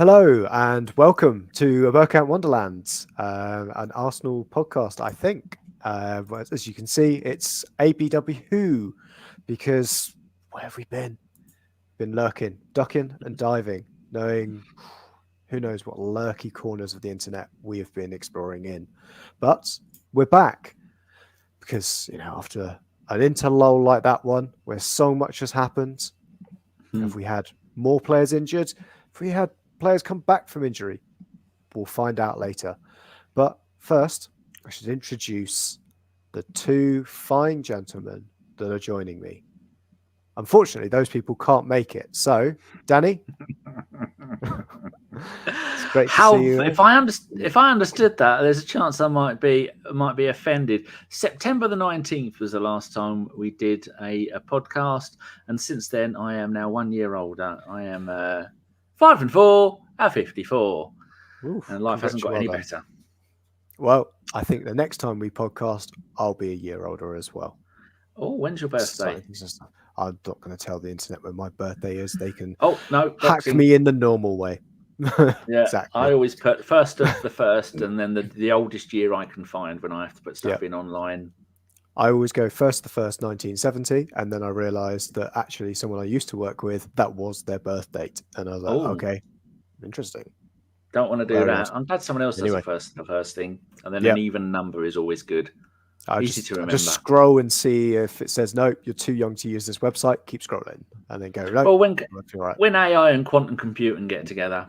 Hello and welcome to Bergkamp Wonderland, an Arsenal podcast, I think. As you can see, it's ABW Who, because where have we been? Been lurking, ducking and diving, knowing who knows what lurky corners of the internet we have been exploring in. But we're back because, after an interlull like that one, where so much has happened, have we had more players injured? Have we had players come back from injury? We'll find out later. But first, I should introduce the two fine gentlemen that are joining me. Unfortunately, those people can't make it. So, Danny, it's great to see you. If I understood that, there's a chance I might be offended. September the 19th was the last time we did a podcast, and since then I am now 1 year older. I am 5 and 4 at 54. Oof, and life hasn't got any better. Well, I think the next time we podcast, I'll be a year older as well. Oh, when's your birthday? I'm not going to tell the internet when my birthday is. They can hack me in the normal way. Yeah, exactly. I always put first of the first and then the oldest year I can find when I have to put stuff in online. I always go first the first 1970, and then I realised that actually someone I used to work with, that was their birth date. And I was like, okay, interesting. Don't want to do that. I'm glad someone else does the first thing. And then an even number is always good. Easy to remember. Just scroll and see if it says, no, you're too young to use this website. Keep scrolling. And then go, no. Well, when AI and quantum computing get together,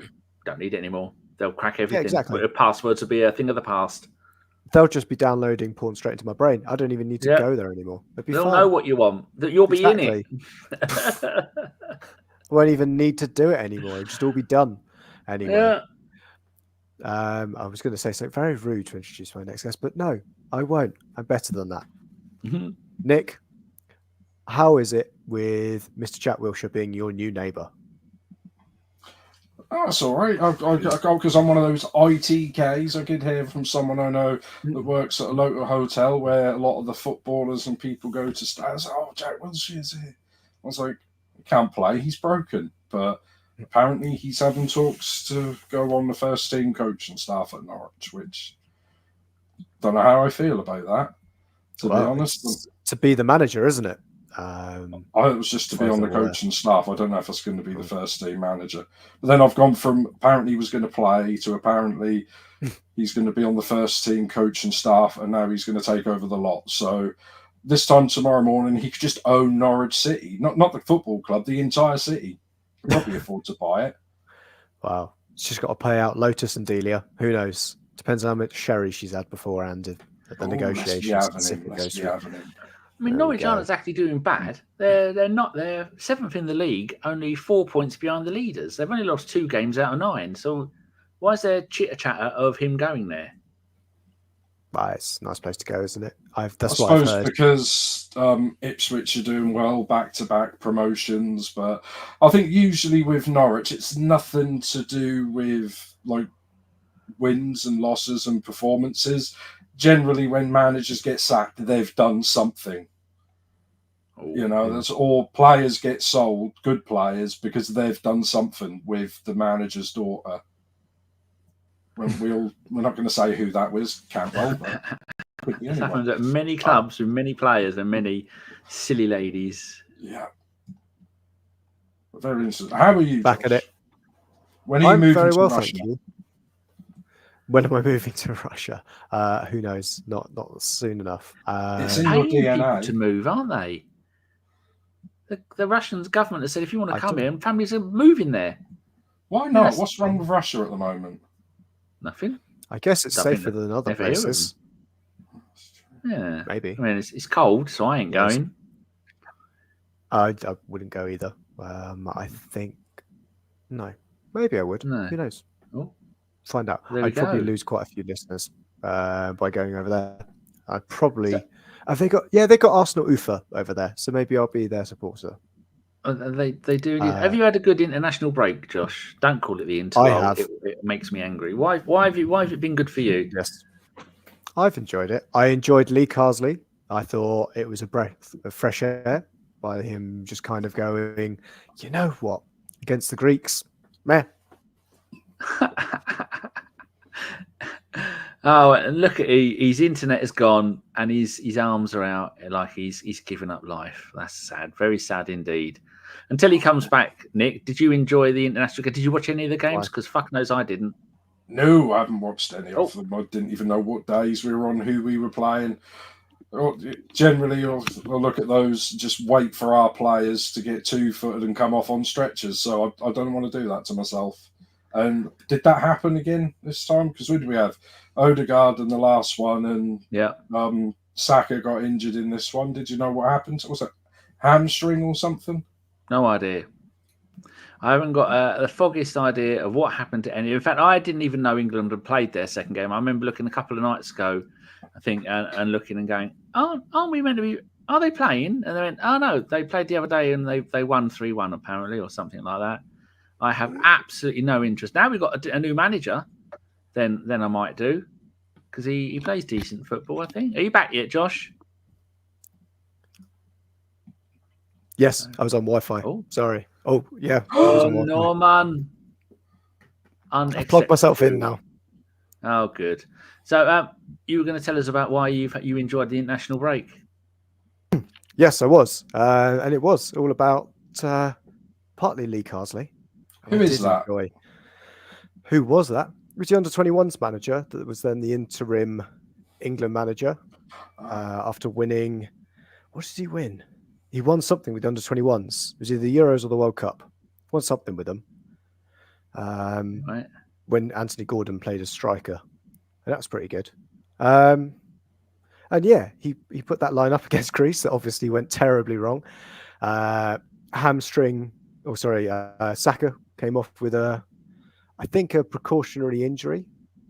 don't need it anymore. They'll crack everything. Yeah, exactly. Passwords will be a thing of the past. They'll just be downloading porn straight into my brain. I don't even need to go there anymore. They'll know what you want. That you'll be in it. I won't even need to do it anymore. It'll just all be done anyway. Yeah. I was going to say something very rude to introduce my next guest, but no, I won't. I'm better than that. Mm-hmm. Nick, how is it with Mr. Jack Wilshere being your new neighbour? Oh, that's all right. Because I'm one of those ITKs. I did hear from someone I know that works at a local hotel where a lot of the footballers and people go to stay. I was like, oh, Jack Wilshere's here. I was like, he can't play. He's broken. But apparently he's having talks to go on the first team coaching staff at Norwich, which don't know how I feel about that, to be honest. To be the manager, isn't it? It was just to be on the coaching staff. I don't know if it's going to be the first team manager. But then I've gone from apparently he was going to play to apparently he's going to be on the first team coaching staff, and now he's going to take over the lot. So this time tomorrow morning, he could just own Norwich City. Not the football club, the entire city. Could probably afford to buy it. Wow. She's got to pay out Lotus and Delia. Who knows? Depends on how much sherry she's had beforehand at the negotiations. I mean, Norwich aren't exactly doing bad. They're not. They're 7th in the league, only 4 points behind the leaders. They've only lost 2 games out of 9. So why is there chitter-chatter of him going there? It's a nice place to go, isn't it? I suppose because Ipswich are doing well, back-to-back promotions. But I think usually with Norwich, it's nothing to do with like wins and losses and performances. Generally, when managers get sacked, they've done something. That's all. Players get sold, good players, because they've done something with the manager's daughter. We're not going to say who that was. Campbell. It happens at many clubs with many players and many silly ladies. Yeah. Very interesting. How are you? Back Josh? At it. When are you moving to Russia? Thank you. When am I moving to Russia? Who knows? Not soon enough. It's in your DNA to move, aren't they? The Russian government has said if you want to come here, families are moving there. Why not? What's wrong with Russia at the moment? Nothing. I guess it's safer than other places. Yeah, maybe. I mean, it's cold, so I ain't going. I wouldn't go either. I think no. Maybe I would. No. Who knows? Oh. Find out. I'd probably lose quite a few listeners by going over there. I'd probably have they got Arsenal Ufa over there, so maybe I'll be their supporter. They do. Have you had a good international break, Josh? Don't call it the interval. I have. It makes me angry. Why have it been good for you? Yes, I've enjoyed it. I enjoyed Lee Carsley. I thought it was a breath of fresh air by him just kind of going, you know what, against the Greeks, meh. Oh, and look at his internet is gone, and his arms are out, like he's given up life. That's sad, very sad indeed. Until he comes back, Nick, did you enjoy the international? Did you watch any of the games? Because fuck knows I didn't. No, I haven't watched any of them. I didn't even know what days we were on, who we were playing. Generally, I'll look at those, just wait for our players to get 2-footed and come off on stretchers. So I don't want to do that to myself. And did that happen again this time? Because who did we have? Odegaard in the last one, and Saka got injured in this one. Did you know what happened? Was it hamstring or something? No idea. I haven't got the foggiest idea of what happened to any. In fact, I didn't even know England had played their second game. I remember looking a couple of nights ago, I think, and looking and going, "Oh, aren't we meant to be? Are they playing?" And they went, "Oh no, they played the other day and they won 3-1 apparently, or something like that." I have absolutely no interest. Now we've got a new manager, then I might do, because he plays decent football, I think. Are you back yet, Josh? Yes, I was on Wi-Fi. Oh, sorry. Oh, yeah. Oh, no, man. I've plugged myself in now. Oh, good. So you were going to tell us about why you enjoyed the international break. Yes, I was. And it was all about partly Lee Carsley. Who is that? Who was that? It was the under-21s manager that was then the interim England manager after winning. What did he win? He won something with the under-21s. It was either the Euros or the World Cup. Won something with them. Right. When Anthony Gordon played as striker. And that was pretty good. And yeah, he put that line up against Greece that obviously went terribly wrong. Saka came off with I think a precautionary injury,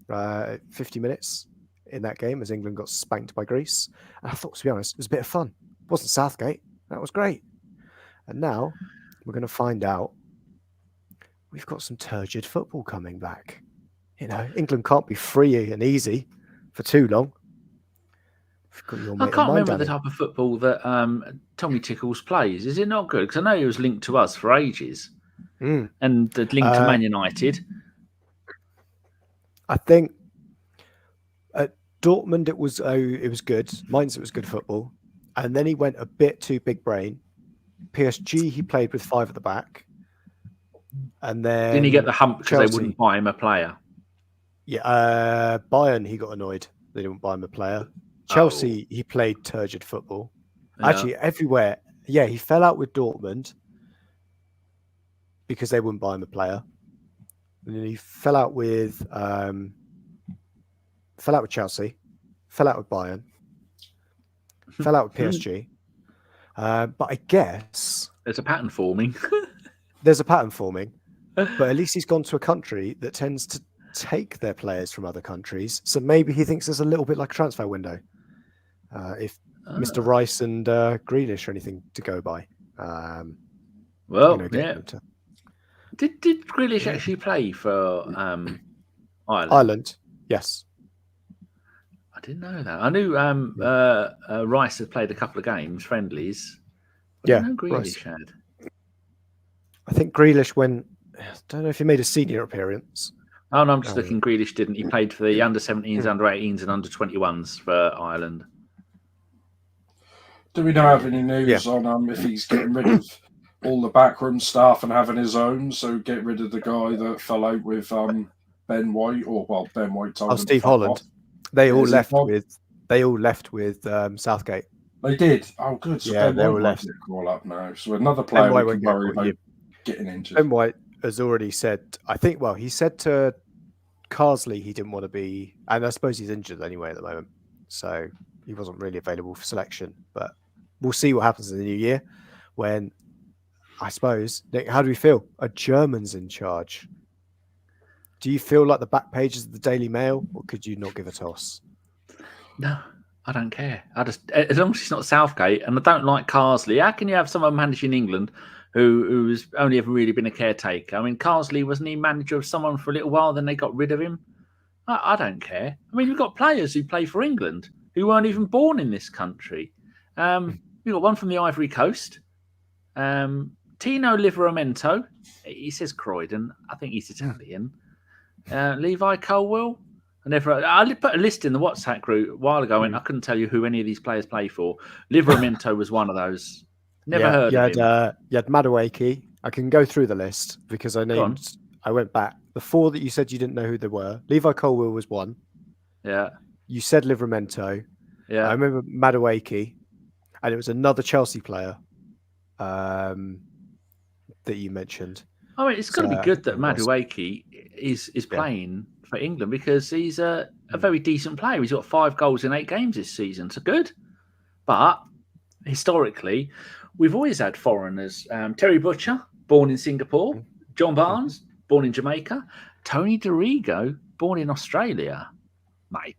50 minutes in that game as England got spanked by Greece. And I thought, to be honest, it was a bit of fun. It wasn't Southgate. That was great. And now we're going to find out we've got some turgid football coming back. You know, England can't be free and easy for too long. I can't remember the type of football that Tommy Tickles plays. Is it not good? Because I know he was linked to us for ages. And the link to Man United. I think at Dortmund it was good. Mainz, it was good football. And then he went a bit too big brain. PSG, he played with 5 at the back. And then didn't he get the hump because they wouldn't buy him a player? Yeah, Bayern, he got annoyed. They didn't buy him a player. Chelsea, he played turgid football. Yeah. Actually, everywhere. Yeah, he fell out with Dortmund because they wouldn't buy him a player. And then he fell out with Chelsea, fell out with Bayern, fell out with PSG. But I guess there's a pattern forming. There's a pattern forming. But at least he's gone to a country that tends to take their players from other countries. So maybe he thinks there's a little bit like a transfer window. If Mr. Rice and Grealish are anything to go by. Did Grealish actually play for Ireland? Ireland, yes. I didn't know that. I knew Rice had played a couple of games, friendlies. I didn't know Grealish had. I think Grealish went. I don't know if he made a senior appearance. Oh no, I'm just looking. Grealish didn't. He played for the under-17s, under-18s, and under-21s for Ireland. Do we have any news on if he's getting rid of all the backroom staff and having his own? So get rid of the guy that fell out with Ben White, Ben White told him Steve Holland. Off. They all left with Southgate. They did. Oh, good. So yeah, they all left. Call up now. So another player we can worry about getting injured. Ben White has already said. I think. Well, he said to Carsley he didn't want to be, and I suppose he's injured anyway at the moment, so he wasn't really available for selection. But we'll see what happens in the new year when, I suppose, Nick, how do we feel? A German's in charge. Do you feel like the back pages of the Daily Mail, or could you not give a toss? No, I don't care. I just, as long as it's not Southgate, and I don't like Carsley. How can you have someone managing England who's only ever really been a caretaker? I mean, Carsley, wasn't he manager of someone for a little while, then they got rid of him? I don't care. I mean, we've got players who play for England who weren't even born in this country. We've got one from the Ivory Coast. Tino Livramento. He says Croydon. I think he's Italian. Levi Colwill. I put a list in the WhatsApp group a while ago, and I couldn't tell you who any of these players play for. Livramento was one of those. Never heard of him. You had Madueke. I can go through the list because I went back. The 4 that you said you didn't know who they were. Levi Colwill was one. Yeah. You said Livramento. Yeah. I remember Madueke, and it was another Chelsea player that you mentioned. I mean, it's got to be good that Madueke is playing for England because he's a very decent player. He's got 5 goals in 8 games this season. So good. But historically, we've always had foreigners. Terry Butcher, born in Singapore. John Barnes, born in Jamaica. Tony Dorigo, born in Australia. Mate.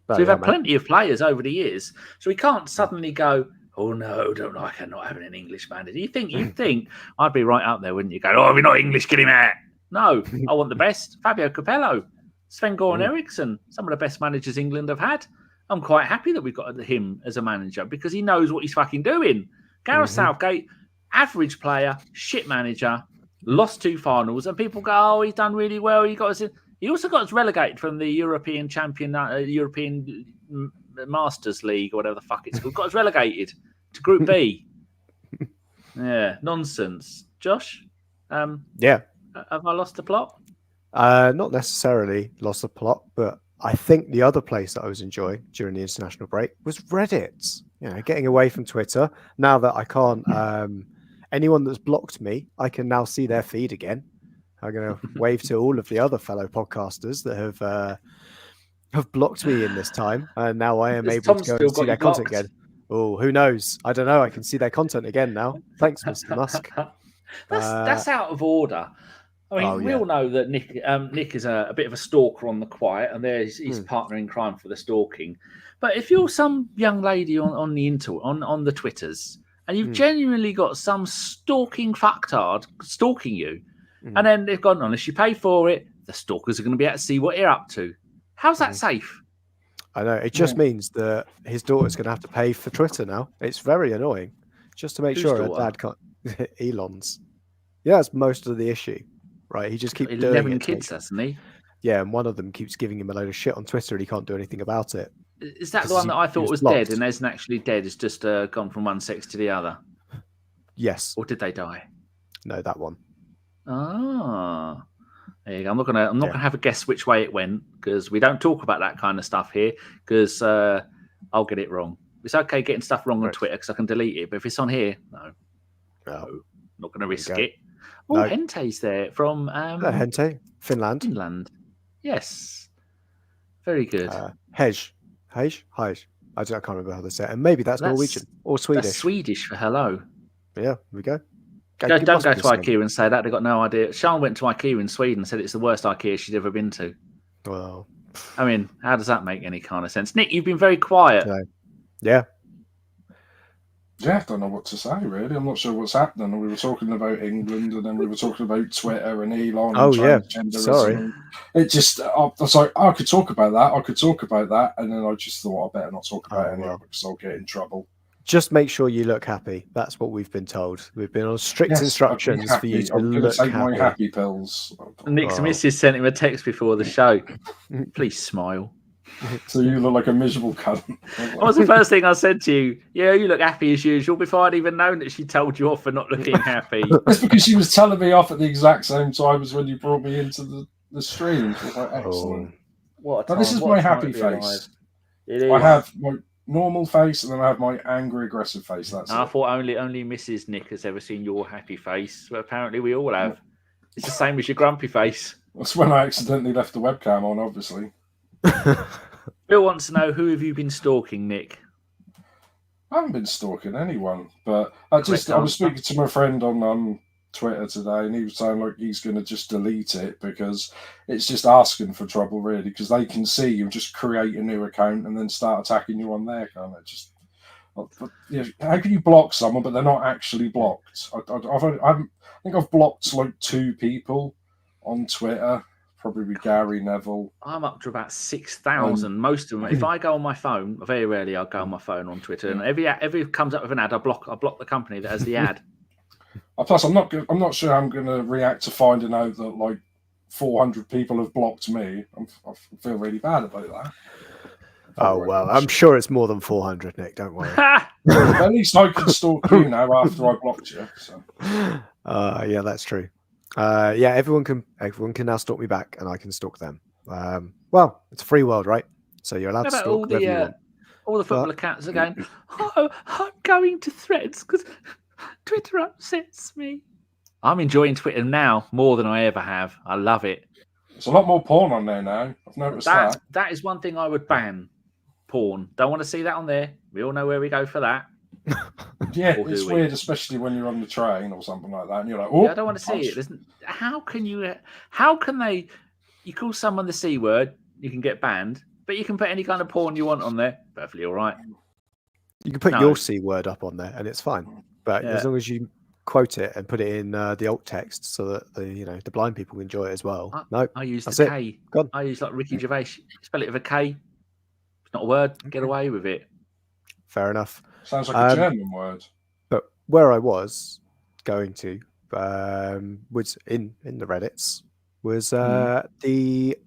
So we've had plenty of players over the years. So we can't suddenly go, oh no, don't like her not having an English manager. You'd think I'd be right up there, wouldn't you? Go, oh, we're not English, get him out. No, I want the best. Fabio Capello, Sven-Goran Eriksson, some of the best managers England have had. I'm quite happy that we've got him as a manager because he knows what he's fucking doing. Gareth Southgate, average player, shit manager, lost 2 finals, and people go, oh, he's done really well. He also got us relegated from the European European Masters League or whatever the fuck it's called. Got us relegated to Group B. Yeah, nonsense. Josh? Yeah. Have I lost the plot? Not necessarily lost the plot, but I think the other place that I was enjoying during the international break was Reddit. Getting away from Twitter. Now that I can't, anyone that's blocked me, I can now see their feed again. I'm going to wave to all of the other fellow podcasters that have blocked me in this time, and now I am able to go and see their content again. Oh, who knows? I don't know. I can see their content again now. Thanks, Mr. Musk. That's out of order. I mean, we all know that Nick is a bit of a stalker on the quiet, and there's his partner in crime for the stalking. But if you're some young lady on the Twitters, and you've genuinely got some stalking fucktard stalking you, and then they've gone, unless you pay for it, the stalkers are going to be able to see what you're up to. How's that safe? I know. It just means that his daughter's going to have to pay for Twitter now. It's very annoying. Just to make sure her dad can't... Elon's. Yeah, that's most of the issue, right? He just keeps doing 11 kids, hasn't he? Yeah, and one of them keeps giving him a load of shit on Twitter and he can't do anything about it. Is that the one that I thought was dead and isn't actually dead? It's just gone from one sex to the other? Yes. Or did they die? No, that one. Ah, there you go. I'm not gonna have a guess which way it went because we don't talk about that kind of stuff here because I'll get it wrong. It's okay getting stuff wrong on Twitter because I can delete it, but if it's on here, no, not going to risk it. Oh, no. Hente's there from Hente, Finland. Yes, very good. Hej. I can't remember how they say it, and maybe that's Norwegian or Swedish. That's Swedish for hello. Yeah, there we go. Don't go to IKEA and say that. They've got no idea. Sean went to IKEA in Sweden and said it's the worst IKEA she's ever been to. Well, I mean, how does that make any kind of sense? Nick, you've been very quiet. No. Yeah. Yeah, I don't know what to say, really. I'm not sure what's happening. We were talking about England and then we were talking about Twitter and Elon. Oh, yeah. Sorry. It just, I was like, I could talk about that. And then I just thought I better not talk about it anymore because I'll get in trouble. Just make sure you look happy. That's what we've been told. We've been on strict instructions for you to look happy. My happy pills. Nick's missus sent him a text before the show. Please smile. So you look like a miserable cunt. What was the first thing I said to you? Yeah, you look happy as usual before I'd even known that she told you off for not looking happy. It's because she was telling me off at the exact same time as when you brought me into the stream. She was like, excellent. What a time, this is my happy face. It is. I have my normal face and then I have my angry, aggressive face. That's I thought only Mrs. Nick has ever seen your happy face, but apparently we all have. It's the same as your grumpy face. That's when I accidentally left the webcam on, obviously. Bill wants to know, who have you been stalking, Nick? I haven't been stalking anyone, but I was speaking to my friend on Twitter today, and he was saying like he's going to just delete it because it's just asking for trouble, really, because they can see you just create a new account and then start attacking you on there. Kind of just, how can you block someone but they're not actually blocked? I think I've blocked like 2 people on Twitter. Probably Gary Neville. I'm up to about 6,000. Most of them. If I go on my phone, very rarely I'll go on my phone on Twitter, and every it comes up with an ad, I block the company that has the ad. Plus, I'm not sure I'm going to react to finding out that like 400 people have blocked me. I feel really bad about that. Oh, well, I'm sure it's more than 400, Nick. Don't worry. At least I can stalk you now after I blocked you. So. Yeah, that's true. Yeah, everyone can now stalk me back, and I can stalk them. Well, it's a free world, right? So you're allowed to stalk whoever you want. All the football accounts are going, oh, I'm going to Threads because Twitter upsets me. I'm enjoying Twitter now more than I ever have. I love it. There's a lot more porn on there now. I've noticed that. That is one thing I would ban. Porn. Don't want to see that on there. We all know where we go for that. Yeah, it's weird, especially when you're on the train or something like that, and you're like, "Oh, I don't want to see it." How can they? You call someone the C word, you can get banned, but you can put any kind of porn you want on there. Perfectly all right. You can put your C word up on there, and it's fine. But as long as you quote it and put it in the alt text, so that the blind people enjoy it as well. I use the K. I use like Ricky Gervais. Spell it with a K. It's not a word. Get away with it. Fair enough. Sounds like a German word. But where I was going to was in the Reddits was the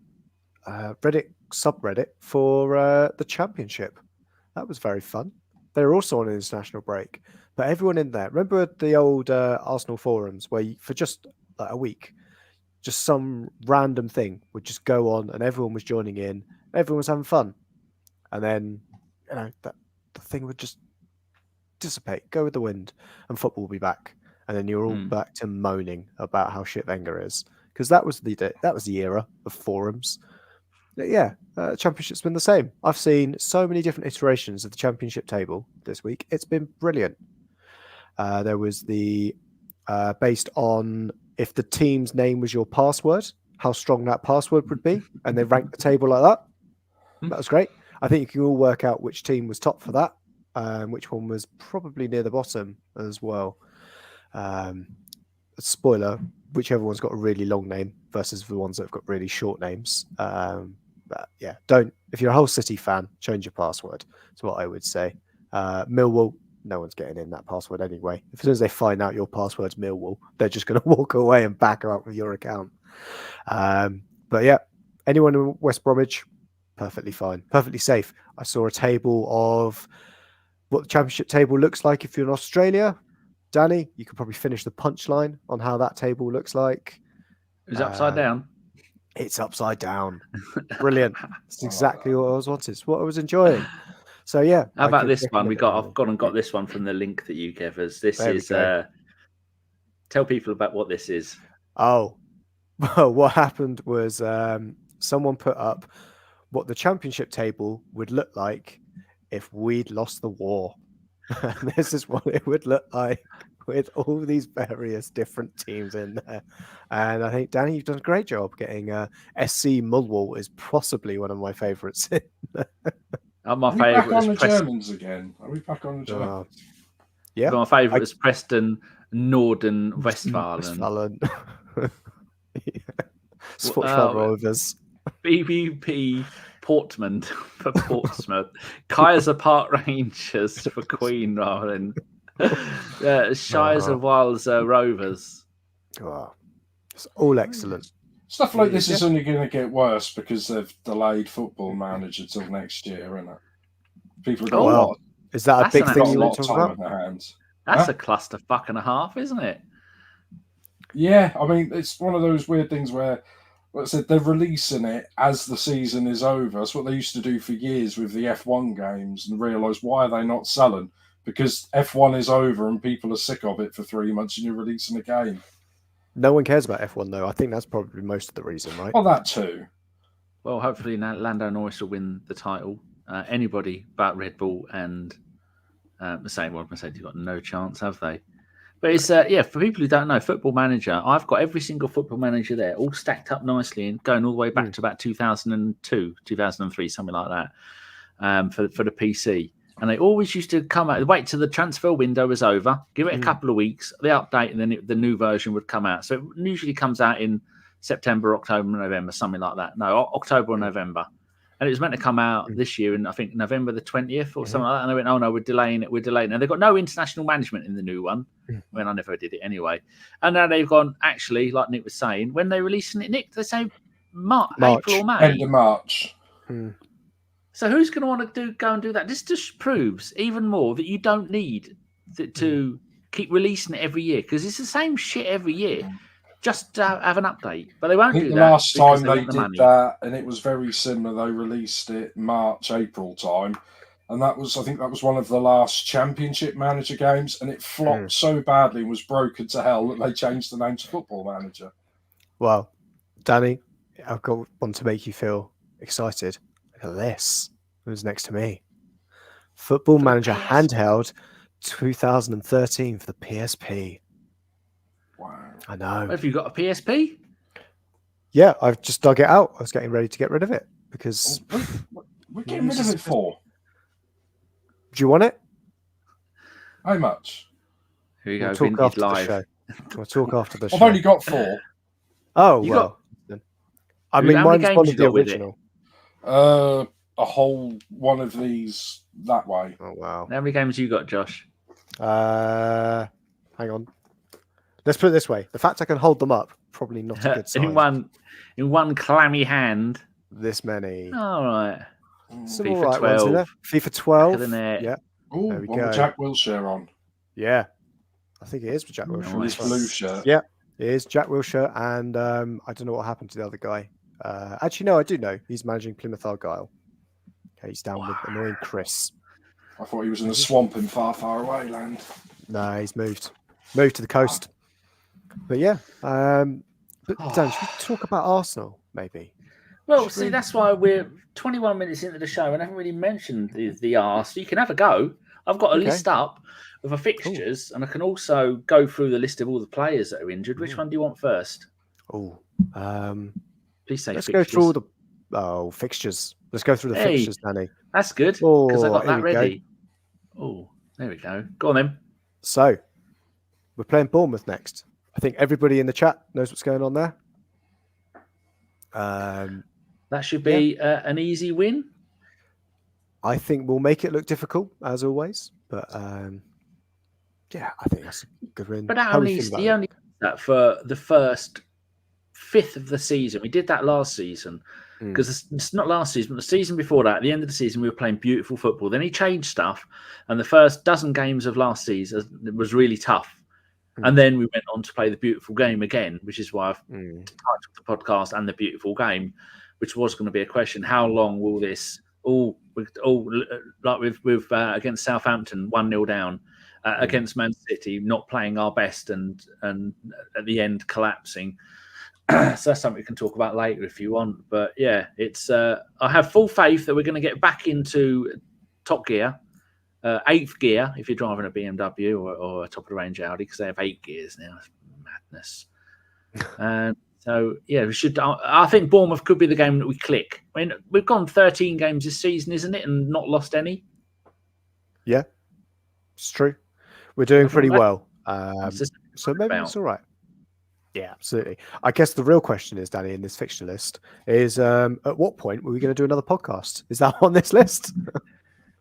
Reddit subreddit for the Championship. That was very fun. They were also on an international break, but everyone in there. Remember the old Arsenal forums where for just like a week, just some random thing would just go on, and everyone was joining in. Everyone was having fun, and then the thing would just dissipate, go with the wind, and football will be back. And then you're all back to moaning about how shit Wenger is, because that was the era of forums. Yeah, Championship's been the same. I've seen so many different iterations of the Championship table this week. It's been brilliant. There was the based on if the team's name was your password, how strong that password would be, and they ranked the table like that. That was great. I think you can all work out which team was top for that. Which one was probably near the bottom as well. Spoiler, whichever one's got a really long name versus the ones that have got really short names. But yeah, if you're a Hull City fan, change your password. That's what I would say. Millwall, no one's getting in that password anyway. As soon as they find out your password's Millwall, they're just going to walk away and back her up with your account. But yeah, anyone in West Bromwich, perfectly fine, perfectly safe. I saw a table of what the Championship table looks like if you're in Australia. Danny, you could probably finish the punchline on how that table looks like. It's upside down. It's upside down. Brilliant. That's exactly what I was wanting. It's what I was enjoying. So yeah. How about this one? I've gone and got this one from the link that you gave us. This is tell people about what this is. Oh, well, what happened was someone put up what the Championship table would look like if we'd lost the war. This is what it would look like with all these various different teams in there. And I think, Danny, you've done a great job getting SC Millwall is possibly one of my favourites. My favourite is the Germans again. Are we back on the Germans? Yeah. My favourite is Preston Norden Westfalen. Sportsfeld Rovers. BBP Portman for Portsmouth. Kaiser Park Rangers for Queen rather than Shires of Wales Rovers. Oh, it's all excellent. Stuff like this is only going to get worse because they've delayed Football Manager till next year, isn't it? People have got is that a big thing you want to talk about? That's a clusterfuck and a half, isn't it? Yeah, I mean, it's one of those weird things where, like I said, they're releasing it as the season is over. That's what they used to do for years with the F1 games and realise why are they not selling? Because F1 is over and people are sick of it for 3 months and you're releasing a game. No one cares about F1 though. I think that's probably most of the reason, right? Well, that too. Well, hopefully Lando Norris will win the title. Anybody but Red Bull and Mercedes have got no chance, have they? But it's for people who don't know, Football Manager, I've got every single Football Manager there, all stacked up nicely and going all the way back to about 2002, 2003, something like that, for the PC. And they always used to come out, wait till the transfer window was over, give it a couple of weeks, the update, and then the new version would come out. So it usually comes out in September, October, November, something like that. No, October or November. And it was meant to come out this year in, I think, November the 20th or something like that. And they went, oh, no, we're delaying it. And they've got no international management in the new one. I mean, I never did it anyway. And now they've gone, actually, like Nick was saying, when they're releasing it, Nick, they say March. April or May. End of March. So who's going to want to go and do that? This just proves even more that you don't need to keep releasing it every year, because it's the same shit every year. Just to have an update, but they won't do that. The last time they did that, and it was very similar. They released it March, April time, and I think that was one of the last Championship Manager games, and it flopped so badly and was broken to hell that they changed the name to Football Manager. Well, Danny, I've got one to make you feel excited. Look at this. It was next to me. Football Manager handheld 2013 for the PSP. Wow. I know. Have you got a PSP? Yeah, I've just dug it out. I was getting ready to get rid of it because... We're getting rid of it for? Do you want it? How much? Here you go. We'll talk after live. the show. We'll talk after the show. I've only got 4. Oh, well. I mean, mine's one of the original. A whole one of these that way. Oh, wow. How many games you got, Josh? Hang on. Let's put it this way: the fact I can hold them up, probably not a good sign. in one clammy hand. This many. All right. Some FIFA all right 12. ones in there. FIFA 12. Yeah. Oh, there we one go. with Jack Wilshere on. Yeah, I think it is with Jack Wilshere. His blue shirt. Yeah, it is Jack Wilshere, and I don't know what happened to the other guy. Actually, no, I do know. He's managing Plymouth Argyle. Okay, he's down with annoying Chris. I thought he was in the swamp in far, far away land. No, he's moved to the coast. But yeah, but Dan, should we talk about Arsenal maybe? Well, see, that's why we're 21 minutes into the show and I haven't really mentioned the Arse. So you can have a go. I've got a list up of the fixtures, and I can also go through the list of all the players that are injured. Which one do you want first? Oh, please say let's fixtures. go through all the fixtures. Let's go through the fixtures, Danny. That's good, because I got that ready. Oh, there we go. Go on then. So, we're playing Bournemouth next. I think everybody in the chat knows what's going on there. That should be an easy win. I think we'll make it look difficult, as always. But, yeah, I think that's a good win. But he only did that for the first fifth of the season. We did that last season. Because it's not last season, but the season before that, at the end of the season, we were playing beautiful football. Then he changed stuff, and the first dozen games of last season was really tough. And then we went on to play the beautiful game again, which is why I've titled the podcast and the beautiful game, which was going to be a question: how long will this like with against Southampton 1-0 down, against Man City not playing our best and at the end collapsing. So that's something we can talk about later if you want. But yeah, it's I have full faith that we're going to get back into top gear, 8th gear if you're driving a BMW or a top of the range Audi, because they have 8 gears now. It's madness. And so yeah, we should. I think Bournemouth could be the game that we click. I mean, we've gone 13 games this season, isn't it, and not lost any. Yeah, it's true. We're doing pretty well. So maybe it's all right. Yeah, absolutely. I guess the real question is, Danny, in this fixture list is at what point were we going to do another podcast? Is that on this list?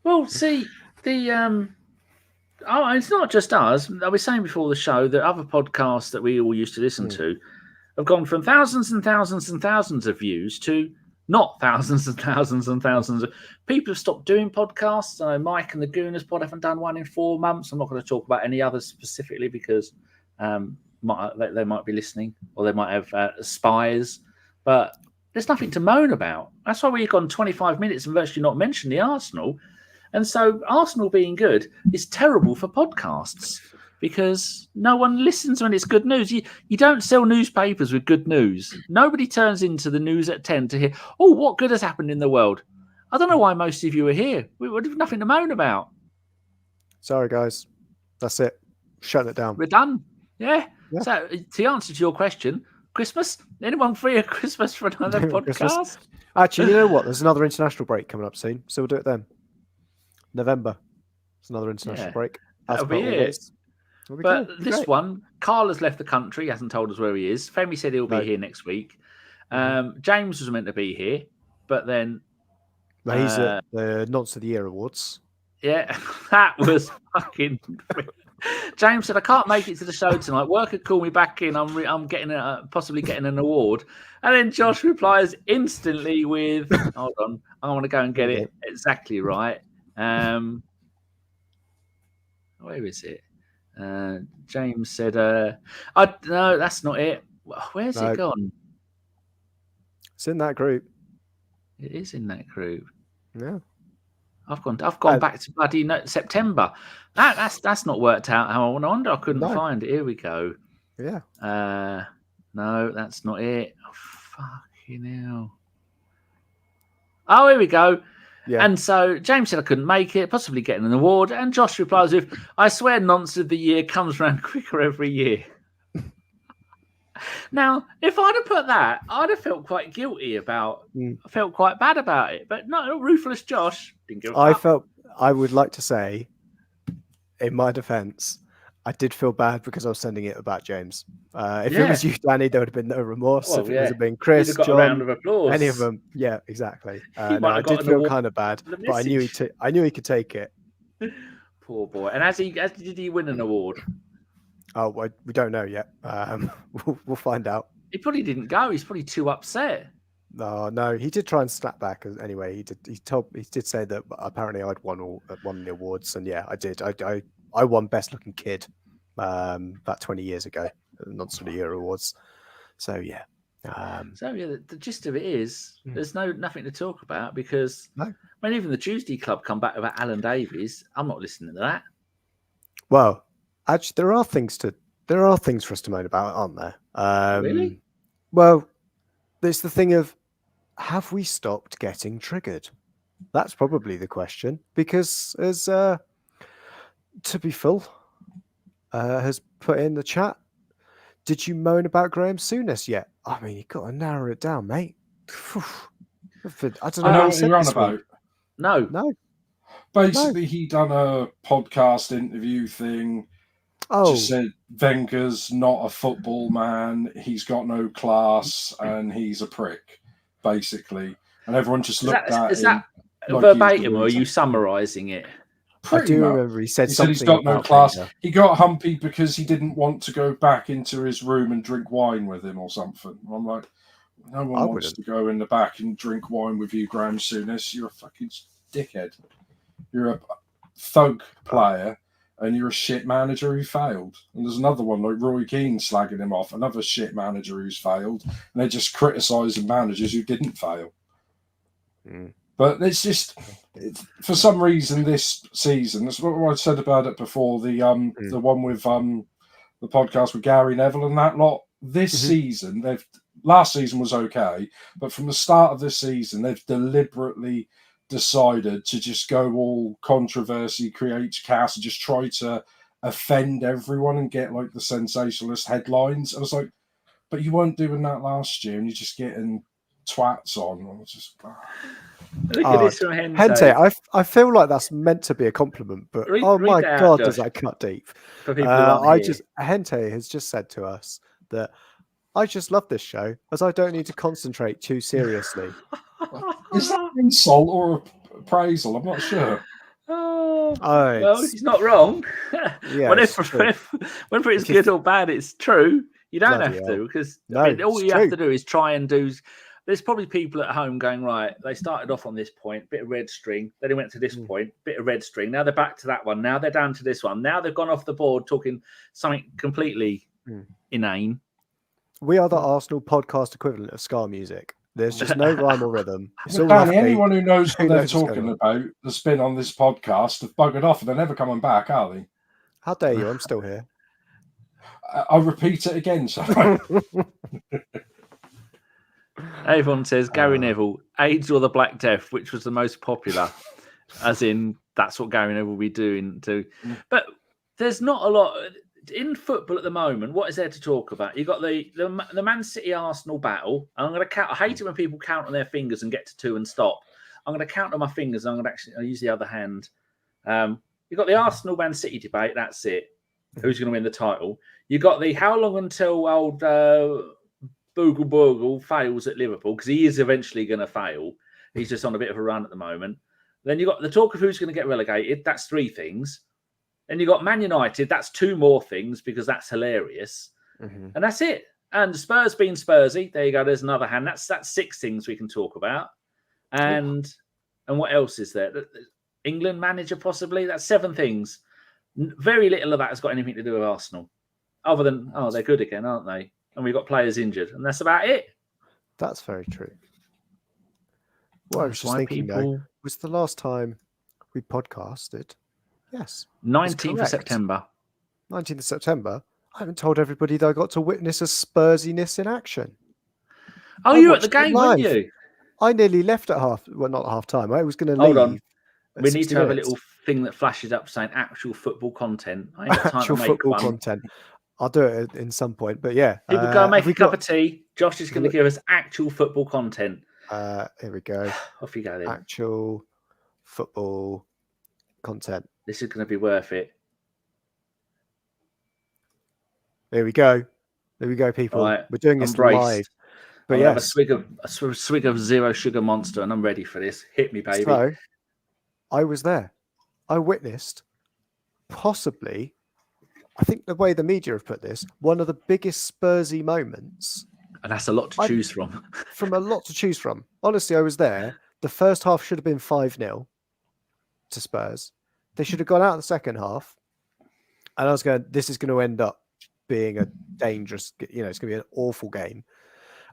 Well, see, it's not just us. I was saying before the show that other podcasts that we all used to listen to have gone from thousands and thousands and thousands of views to not thousands and thousands and thousands of people have stopped doing podcasts. I know Mike and the Gooners Pod haven't done one in 4 months. I'm not going to talk about any others specifically because they might be listening, or they might have spies, but there's nothing to moan about. That's why we've gone 25 minutes and virtually not mentioned the Arsenal. And so Arsenal being good is terrible for podcasts because no one listens when it's good news. You don't sell newspapers with good news. Nobody turns into the news at 10 to hear, oh, what good has happened in the world? I don't know why most of you are here. We've nothing to moan about. Sorry, guys. That's it. Shutting it down. We're done. Yeah. So to answer to your question, Christmas? Anyone free at Christmas for another podcast? Actually, you know what? There's another international break coming up soon, so we'll do it then. November. It's another international break. That'll be it. But this one, Carl has left the country, hasn't told us where he is. Femi said he'll be here next week. James was meant to be here, but then He's at the Nonce of the Year Awards. Yeah, that was fucking. James said, "I can't make it to the show tonight. Work could call me back in. I'm getting possibly getting an award." And then Josh replies instantly with, "Hold on, I want to go and get it exactly right." Where is it? James said, "No, that's not it. Where's it gone?" It's in that group. It is in that group. Yeah. I've gone back to bloody September. That's not worked out. How I wonder I couldn't find it. Here we go. Yeah. No, that's not it. Oh, fucking hell. Oh, here we go. Yeah. And so James said I couldn't make it, possibly getting an award. And Josh replies with, "I swear Nonce of the Year comes around quicker every year." Now, if I'd have put that, I'd have felt quite guilty about. I felt quite bad about it, but no, ruthless Josh didn't give a fuck. I would like to say, in my defence, I did feel bad because I was sending it about James. If it was you, Danny, there would have been no remorse. Well, if it had been Chris, got John, a round of applause. Any of them, yeah, exactly. No, I did feel kind of bad, but I knew he could take it. Poor boy. And did he win an award? Oh, we don't know yet. We'll find out. He probably didn't go. He's probably too upset. No, he did try and snap back. Anyway, he did say that apparently I'd won the awards, and yeah, I did. I won Best Looking Kid about 20 years ago at the Nonce of the Year Awards. So yeah. The gist of it is there's nothing to talk about because when even the Tuesday Club come back about Alan Davies, I'm not listening to that. Well, actually, there are things for us to moan about, aren't there? Really? Well, there's the thing of, have we stopped getting triggered? That's probably the question, because as To Be Full has put in the chat, did you moan about Graham Souness yet? I mean, you've got to narrow it down, mate. I don't know what you're on about. No. Basically, he done a podcast interview thing. Just said Wenger's not a football man. He's got no class, and he's a prick, basically. And everyone just looked at him. Is that verbatim, or are you summarising it? I do remember he said something. He's got no class. He got humpy because he didn't want to go back into his room and drink wine with him or something. I'm like, no one wants to go in the back and drink wine with you, Graham Souness. You're a fucking dickhead. You're a thug player. And you're a shit manager who failed. And there's another one like Roy Keane slagging him off, another shit manager who's failed. And they're just criticising managers who didn't fail. But it's just, for some reason, this season, that's what I said about it before, the one with the podcast with Gary Neville and that lot. This season, last season was okay, but from the start of this season, they've deliberately decided to just go all controversy, create chaos, and just try to offend everyone and get like the sensationalist headlines. I was like, but you weren't doing that last year, and you're just getting twats on. I was just look at this from Hente. I feel like that's meant to be a compliment, but read my God, does that cut deep? Hente has just said to us that I just love this show as I don't need to concentrate too seriously. Is that an insult or appraisal? I'm not sure. Well, he's not wrong. Yeah, whether it's good or bad, it's true. You don't have to, because all you have to do is try and do. There's probably people at home going, right, they started off on this point, bit of red string. Then they went to this point, bit of red string. Now they're back to that one. Now they're down to this one. Now they've gone off the board talking something completely inane. We are the Arsenal podcast equivalent of ska music. There's just no rhyme or rhythm. Danny, anyone who knows what they're talking about that's been on this podcast have buggered off and they're never coming back, are they? How dare you? I'm still here. I'll repeat it again. Sorry. Everyone says Gary Neville, AIDS or the Black Death, which was the most popular, as in that's what Gary Neville will be doing too. But there's not a lot in football at the moment. What is there to talk about? You've got the Man City Arsenal battle. And I'm going to count. I hate it when people count on their fingers and get to 2 and stop. I'm going to count on my fingers. And I'll use the other hand. You've got the Arsenal Man City debate. That's it. Who's going to win the title? You've got the how long until old Bogle fails at Liverpool, because he is eventually going to fail. He's just on a bit of a run at the moment. Then you've got the talk of who's going to get relegated. That's 3 things. Then you've got Man United. That's 2 more things because that's hilarious. Mm-hmm. And that's it. And Spurs being Spursy. There you go. There's another hand. That's 6 things we can talk about. And what else is there? England manager possibly. That's 7 things. Very little of that has got anything to do with Arsenal. Other than, they're good again, aren't they? And we've got players injured. And that's about it. That's very true. What I was just thinking, though, was the last time we podcasted. Yes. 19th of September. 19th of September. I haven't told everybody that I got to witness a Spursiness in action. Oh, you were at the game, weren't you? I nearly left at not half time. I was going to leave. Hold on. We need to have a little thing that flashes up saying actual football content. I ain't got time actual to make football one. content. I'll do it in some point, but yeah. People go and make a cup of tea. Josh is going to give us actual football content. Here we go. Off you go then. Actual football content. This is going to be worth it. There we go. There we go, people. Right. We're doing this live. But have a swig of 0 sugar Monster, and I'm ready for this. Hit me, baby. So, I was there. I witnessed possibly, I think the way the media have put this, one of the biggest Spursy moments. And that's a lot to choose from. From a lot to choose from. Honestly, I was there. The first half should have been 5-0 to Spurs. They should have gone out in the second half. And I was going, this is going to end up being a dangerous, it's going to be an awful game.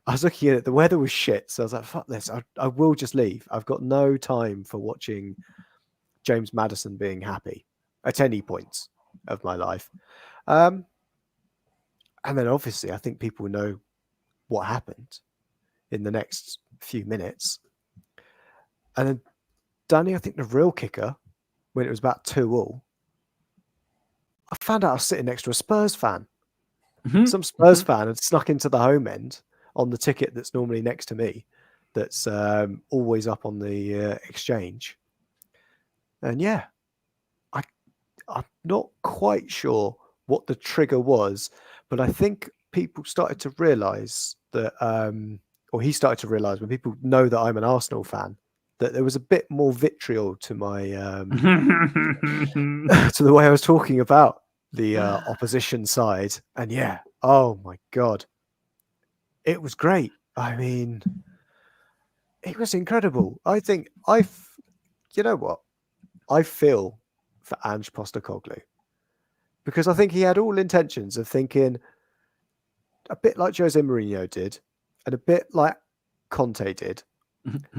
I was looking at it, the weather was shit. So I was like, fuck this. I will just leave. I've got no time for watching James Maddison being happy at any point of my life. And then obviously, I think people know what happened in the next few minutes. And then Danny, I think the real kicker, when it was about 2-2, I found out I was sitting next to a Spurs fan. Mm-hmm. Some Spurs fan had snuck into the home end on the ticket that's normally next to me, that's always up on the exchange. And yeah, I'm not quite sure what the trigger was, but I think people started to realise that, or he started to realise when people know that I'm an Arsenal fan, that there was a bit more vitriol to my to the way I was talking about the opposition side. And yeah, oh my God, it was great. I mean, it was incredible. I think you know what? I feel for Ange Postecoglou, because I think he had all intentions of thinking a bit like Jose Mourinho did and a bit like Conte did.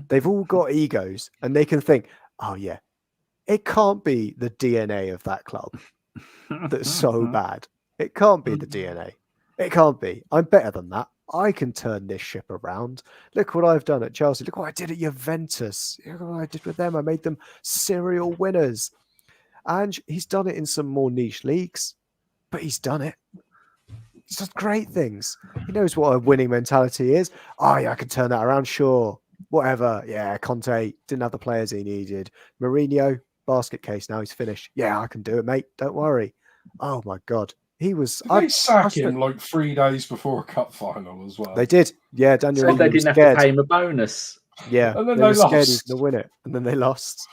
They've all got egos and they can think, oh yeah, it can't be the DNA of that club that's so bad. It can't be the DNA. It can't be. I'm better than that. I can turn this ship around. Look what I've done at Chelsea. Look what I did at Juventus. Look what I did with them. I made them serial winners. And he's done it in some more niche leagues, but he's done it. He's done great things. He knows what a winning mentality is. Oh, yeah, I can turn that around. Sure. Whatever. Yeah, Conte didn't have the players he needed. Mourinho, basket case. Now he's finished. Yeah, I can do it, mate. Don't worry. Oh, my God. He was. They sacked him like 3 days before a cup final as well. They did. Yeah, Daniel. So they didn't have to pay him a bonus. Yeah, and then they were lost. scared he was going to win it, and then they lost.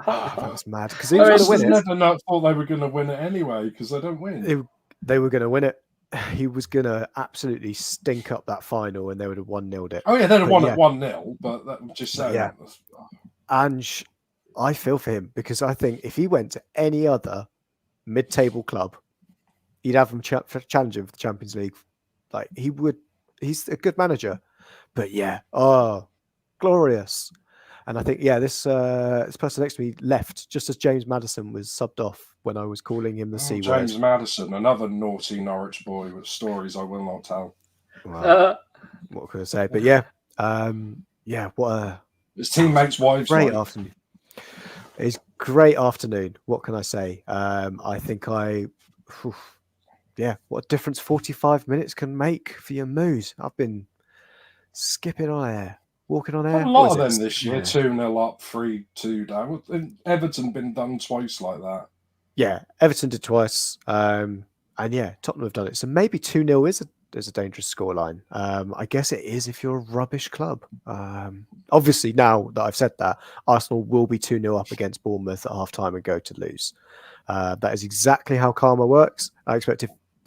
Oh, that was mad because he was going to win it. Never thought they were going to win it anyway because they don't win. They were going to win it. He was going to absolutely stink up that final, and they would have 1-0'd it. Oh yeah, they'd have won at 1-0, but that just saying. Yeah, and I feel for him because I think if he went to any other mid-table club, he'd have them challenging for the Champions League. Like he would. He's a good manager, but yeah, glorious. And I think, yeah, this person next to me left just as James Maddison was subbed off when I was calling him the C word. James Maddison, another naughty Norwich boy with stories I will not tell. Well, what could I say? But yeah, what his teammates' wives. Great afternoon. It's great afternoon. What can I say? I think what a difference 45 minutes can make for your mood. I've been skipping on air. Walking on air. A lot of them this year, 2-0 up, 3-2 down. Everton been done twice like that. Yeah, Everton did twice. And yeah, Tottenham have done it. So maybe 2-0 is is a dangerous scoreline. I guess it is if you're a rubbish club. Obviously, now that I've said that, Arsenal will be 2-0 up against Bournemouth at half-time and go to lose. That is exactly how karma works. I expect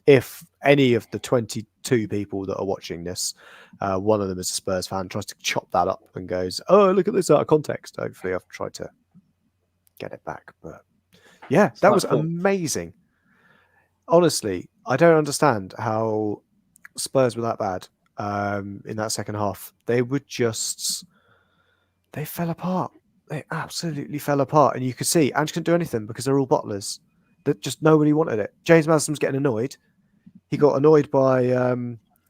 if any of the 22 people that are watching this, one of them is a Spurs fan, tries to chop that up and goes, "Oh, look at this out of context." Hopefully, I've tried to get it back. But yeah, that was amazing. Honestly, I don't understand how Spurs were that bad in that second half. They fell apart. They absolutely fell apart. And you could see Ange couldn't do anything because they're all bottlers. That just nobody wanted it. James Maddison's getting annoyed. He got annoyed by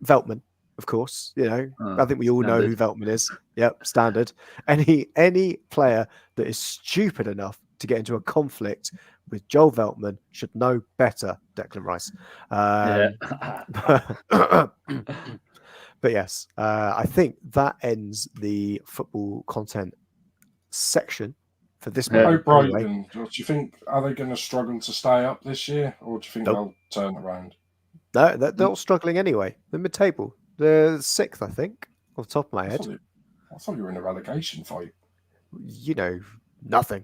Veltman, of course. You know, I think we all know who Veltman is. Yep, standard. Any player that is stupid enough to get into a conflict with Joel Veltman should know better, Declan Rice. But yes, I think that ends the football content section for this month. Brighton, do you think, are they going to struggle to stay up this year, or do you think they'll turn around? No, they're not struggling anyway. They're mid-table. They're 6th, I think, off the top of my head. I thought you were in a relegation fight. You know, nothing.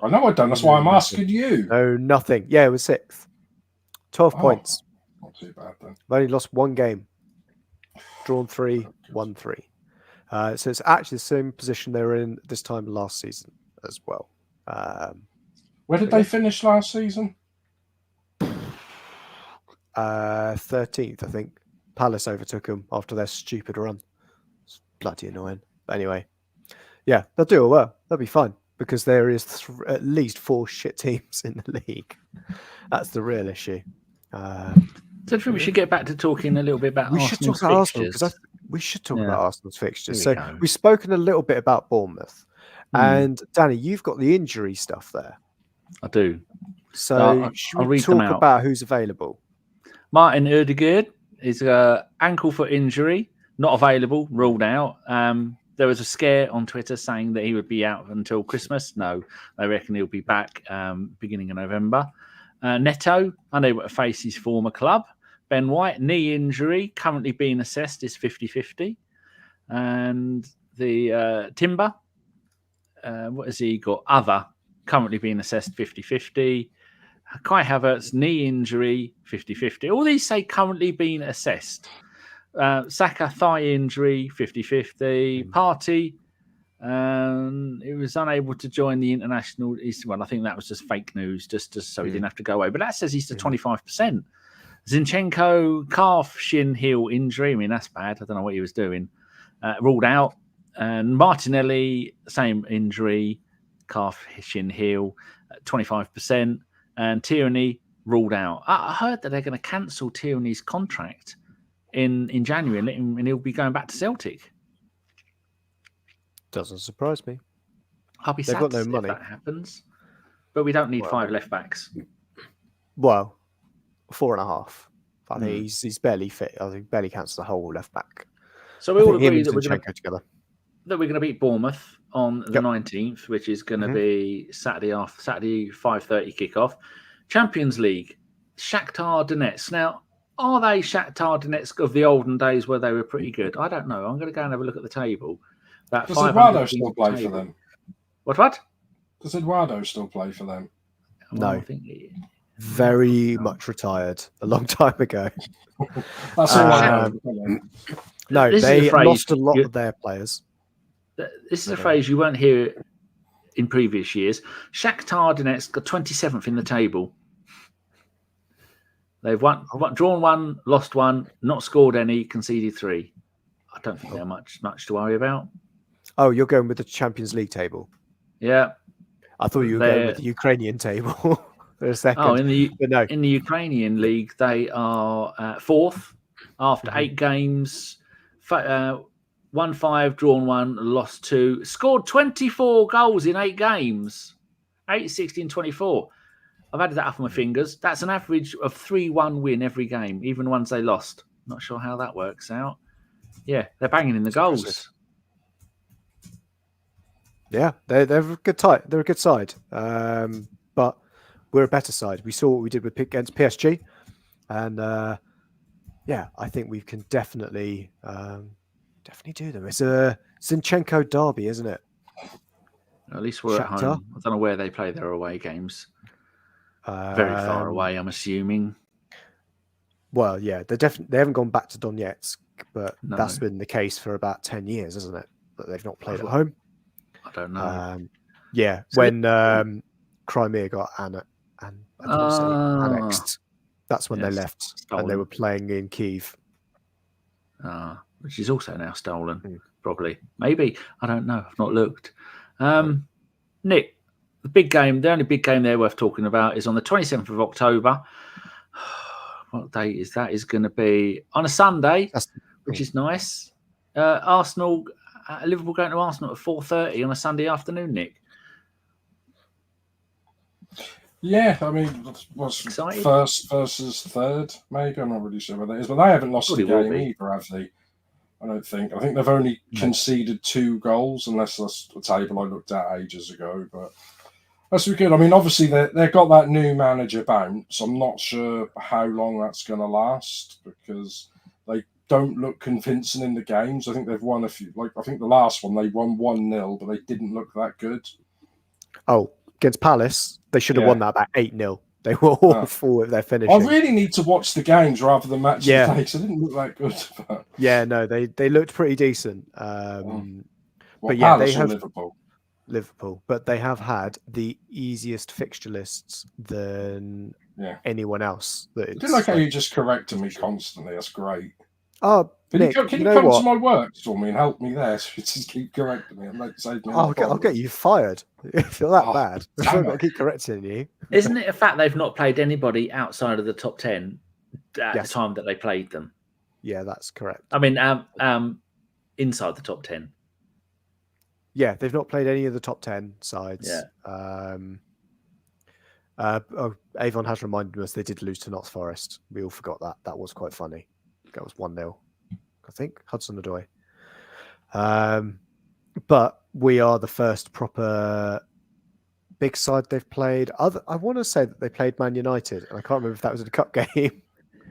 I know I don't. That's why I'm asking you. No, nothing. Yeah, it was 6th. 12 points. Not too bad then. They've only lost 1 game. Drawn 3, won 3. So it's actually the same position they were in this time last season as well. Where did they finish last season? 13th, I think. Palace overtook them after their stupid run. It's bloody annoying. But anyway, yeah, they'll do it well. They'll be fine because there is at least 4 shit teams in the league. That's the real issue. So I think we should get back to talking a little bit about Arsenal's fixtures. We should talk about Arsenal's fixtures. So we've spoken a little bit about Bournemouth. And Danny, you've got the injury stuff there. I do. So should we talk about who's available? Martin Odegaard is an ankle foot injury, not available, ruled out. There was a scare on Twitter saying that he would be out until Christmas. No, they reckon he'll be back beginning of November. Neto, unable to face his former club. Ben White, knee injury, currently being assessed, is 50-50. And the Timber, what has he got? Other, currently being assessed 50-50. Kai Havertz, knee injury, 50-50. All these say currently being assessed. Saka, thigh injury, 50-50. Partey, he was unable to join the international. Well, I think that was just fake news, just so he didn't have to go away. But that says he's to 25%. Zinchenko, calf, shin, heel injury. I mean, that's bad. I don't know what he was doing. Ruled out. And Martinelli, same injury, calf, shin, heel, 25%. And Tierney ruled out. I heard that they're going to cancel Tierney's contract in January and he'll be going back to Celtic. Doesn't surprise me. I'll be sad if that happens. But we don't need 5 left backs. Well, 4.5. I think he's barely fit. I think barely counts the whole left back. So we all agree that we're going to beat Bournemouth on the 19th, which is going to be Saturday 5:30 kickoff. Champions League, Shakhtar Donetsk. Now, are they Shakhtar Donetsk of the olden days where they were pretty good? I don't know. I'm going to go and have a look at the table. Does Eduardo still play for them? What? Does Eduardo still play for them? No. I think very much retired a long time ago. That's all I know. No, they lost a lot of their players. This is a phrase you won't hear in previous years. Shakhtar Donetsk got 27th in the table. They've drawn 1, lost 1, not scored any, conceded 3. I don't think they're much to worry about. Oh, you're going with the Champions League table? Yeah. I thought you were going with the Ukrainian table for a second. Oh, in the Ukrainian league, they are 4th after 8 games. 1-5, drawn 1, lost 2, scored 24 goals in 8 games. 8, 16, 24. I've added that up on my fingers. That's an average of 3-1 win every game, even the ones they lost. Not sure how that works out. Yeah, they're banging in the goals. Yeah, they're a good side. They're a good side, but we're a better side. We saw what we did against PSG, and yeah, I think we can definitely do them. It's a Zinchenko derby, isn't it? At least we're at Shakhtar? home. I don't know where they play their away games. Very far away, I'm assuming. Well, yeah, they haven't gone back to Donetsk, but No. that's been the case for about 10 years, isn't it? That they've not played at home. I don't know. Yeah, So when Crimea got annexed, that's when they left, stolen. and they were playing in Kyiv. Which is also now stolen, Mm. probably. Maybe. I don't know. I've not looked. Nick, the only big game there worth talking about is on the 27th of October. What date is that? Is going to be on a Sunday, which is nice. Liverpool going to Arsenal at 4:30 on a Sunday afternoon, Nick. Yeah, I mean, what's Excited? first versus third? Maybe I'm not really sure what that is, but they haven't lost a game either, have they? I don't think. I think they've only conceded 2 goals, unless that's the table I looked at ages ago. But that's good. I mean, obviously they've got that new manager bounce. I'm not sure how long that's going to last because they don't look convincing in the games. I think they've won a few. Like I think the last one they won 1-0, but they didn't look that good. Oh, against Palace, they should have won that about 8-0. They were awful with their finishing. I really need to watch the games rather than matches today because they didn't look that good. But... Yeah, no, they looked pretty decent. But yeah, Palace they have Liverpool, but they have had the easiest fixture lists than anyone else. I do like how you just correcting me constantly. That's great. Oh, can Nick, you come to my work for me and help me there? So you just keep correcting me and save me. I'll get you fired. If you're that bad, I've got to keep correcting you. Isn't it a fact they've not played anybody outside of the top 10 at the time that they played them? Yeah, that's correct. I mean, inside the top 10. Yeah, they've not played any of the top 10 sides. Yeah. Avon has reminded us they did lose to Notts Forest. We all forgot that. That was quite funny. That was 1-0, I think. Hudson-Odoi. But we are the first proper big side they've played. I want to say that they played Man United, and I can't remember if that was a cup game.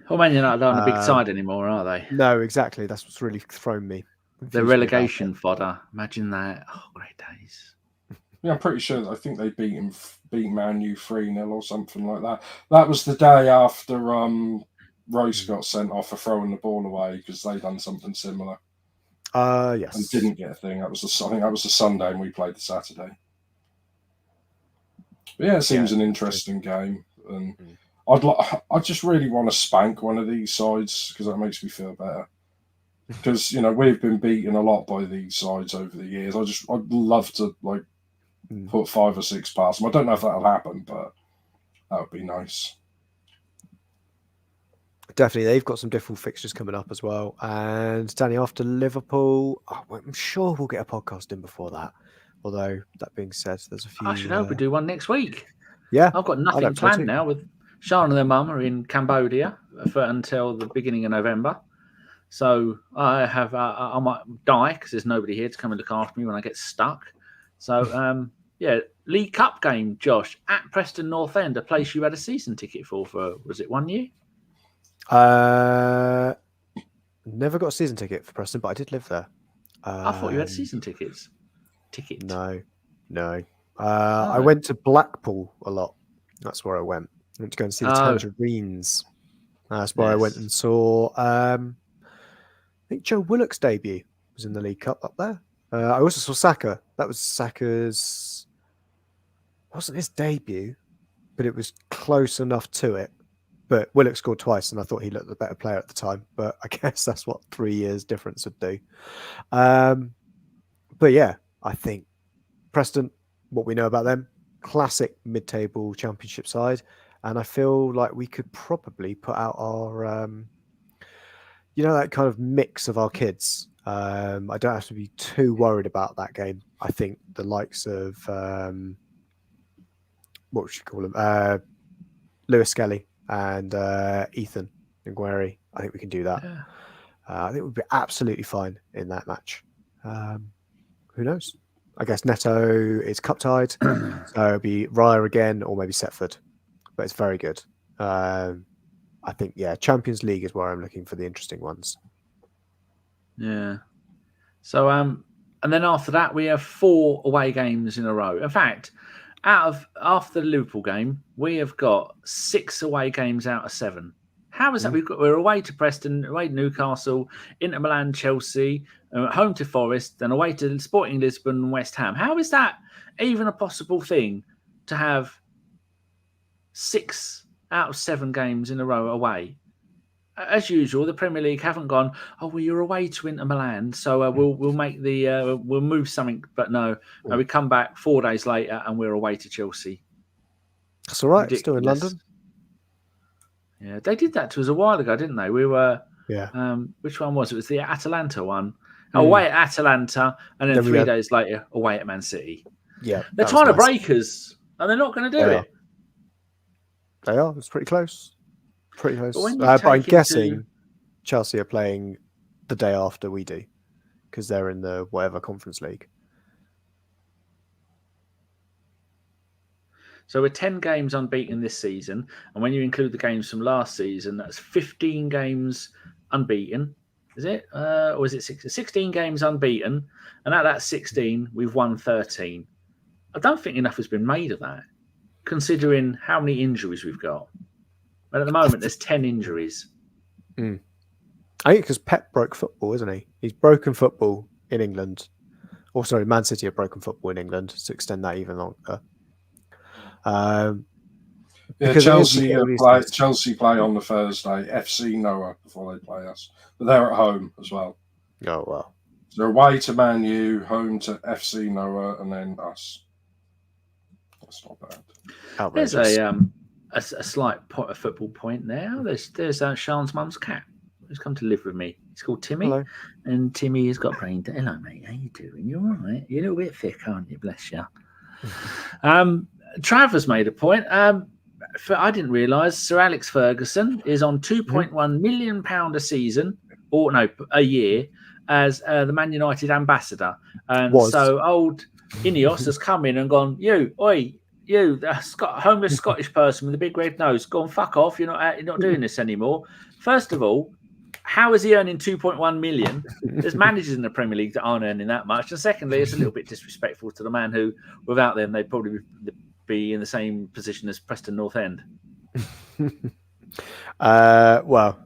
Well, Man United aren't a big side anymore, are they? No, exactly. That's what's really thrown me. The relegation fodder. Imagine that. Oh, great days. Yeah, I'm pretty sure. I think they beat Man U 3-0 or something like that. That was the day after Rice got sent off for throwing the ball away because they done something similar. Yes. And didn't get a thing. I think that was the Sunday and we played the Saturday. But yeah, it seems an interesting game. And I just really want to spank one of these sides because that makes me feel better. Because, we've been beaten a lot by these sides over the years. I'd love to put 5 or 6 past them. I don't know if that'll happen, but that would be nice. Definitely, they've got some different fixtures coming up as well. And Danny, after Liverpool, I'm sure we'll get a podcast in before that. Although, that being said, there's a few... I should hope we do one next week. Yeah. I've got nothing planned now. With Sean and their mum are in Cambodia until the beginning of November. So I might die because there's nobody here to come and look after me when I get stuck. So, League Cup game, Josh, at Preston North End, a place you had a season ticket for was it 1 year? Never got a season ticket for Preston, but I did live there. I thought you had season tickets. No. I went to Blackpool a lot. That's where I went. I went to go and see the Tangerines. That's where I went and saw... I think Joe Willock's debut was in the League Cup up there. I also saw Saka. That was Saka's... wasn't his debut, but it was close enough to it. But Willock scored twice, and I thought he looked the better player at the time. But I guess that's what 3 years difference would do. But yeah, I think Preston, what we know about them, classic mid-table championship side. And I feel like we could probably put out our... that kind of mix of our kids. I don't have to be too worried about that game. I think the likes of what would you call him? Lewis Skelly and Ethan Nwaneri. I think we can do that. Yeah. I think we'd be absolutely fine in that match. Who knows? I guess Neto is cup tied, so it'll be Raya again or maybe Setford. But it's very good. I I think, Champions League is where I'm looking for the interesting ones. Yeah. So, and then after that, we have 4 away games in a row. In fact, after the Liverpool game, we have got 6 away games out of 7. How is that? We're away to Preston, away to Newcastle, Inter Milan, Chelsea, home to Forest, then away to Sporting Lisbon and West Ham. How is that even a possible thing to have 6 out of 7 games in a row away? As usual, the Premier League haven't gone, oh, well, you're away to Inter Milan, so we'll make we'll move something. But no, we come back 4 days later and we're away to Chelsea. That's all right. Ridiculous. Still in London. Yeah, they did that to us a while ago, didn't they? We were, Yeah. Which one was it? It was the Atalanta one. Away at Atalanta, and then 3 days later, away at Man City. Yeah. They're trying to break us, and they're not going to do it. They are. It's pretty close. Pretty close. But I'm guessing Chelsea are playing the day after we do, because they're in the whatever Conference League. So we're 10 games unbeaten this season. And when you include the games from last season, that's 15 games unbeaten. Is it? Or is it 16 games unbeaten? And at that 16, we've won 13. I don't think enough has been made of that, considering how many injuries we've got. But at the moment, there's 10 injuries. I think because Pep broke football, isn't he? He's broken football in England. Or sorry, Man City have broken football in England to extend that even longer. Chelsea play on the Thursday. FC Noah before they play us, but they're at home as well. Oh well, so they're away to Man U, home to FC Noah, and then us. That's not bad. Outrageous. There's a slight football point there. There's Sean's mum's cat who's come to live with me. He's called Timmy. Hello. And Timmy has got brain. Hello, mate. How you doing? You all right? You're a little bit thick, aren't you? Bless you. Trav has made a point. I didn't realise Sir Alex Ferguson is on £2.1 million a season, or no, a year, as the Man United ambassador. And so old Ineos has come in and gone, you, homeless Scottish person with a big red nose, go and fuck off. You're not doing this anymore. First of all, how is he earning 2.1 million? There's managers in the Premier League that aren't earning that much. And secondly, it's a little bit disrespectful to the man who, without them, they'd probably be in the same position as Preston North End. Well,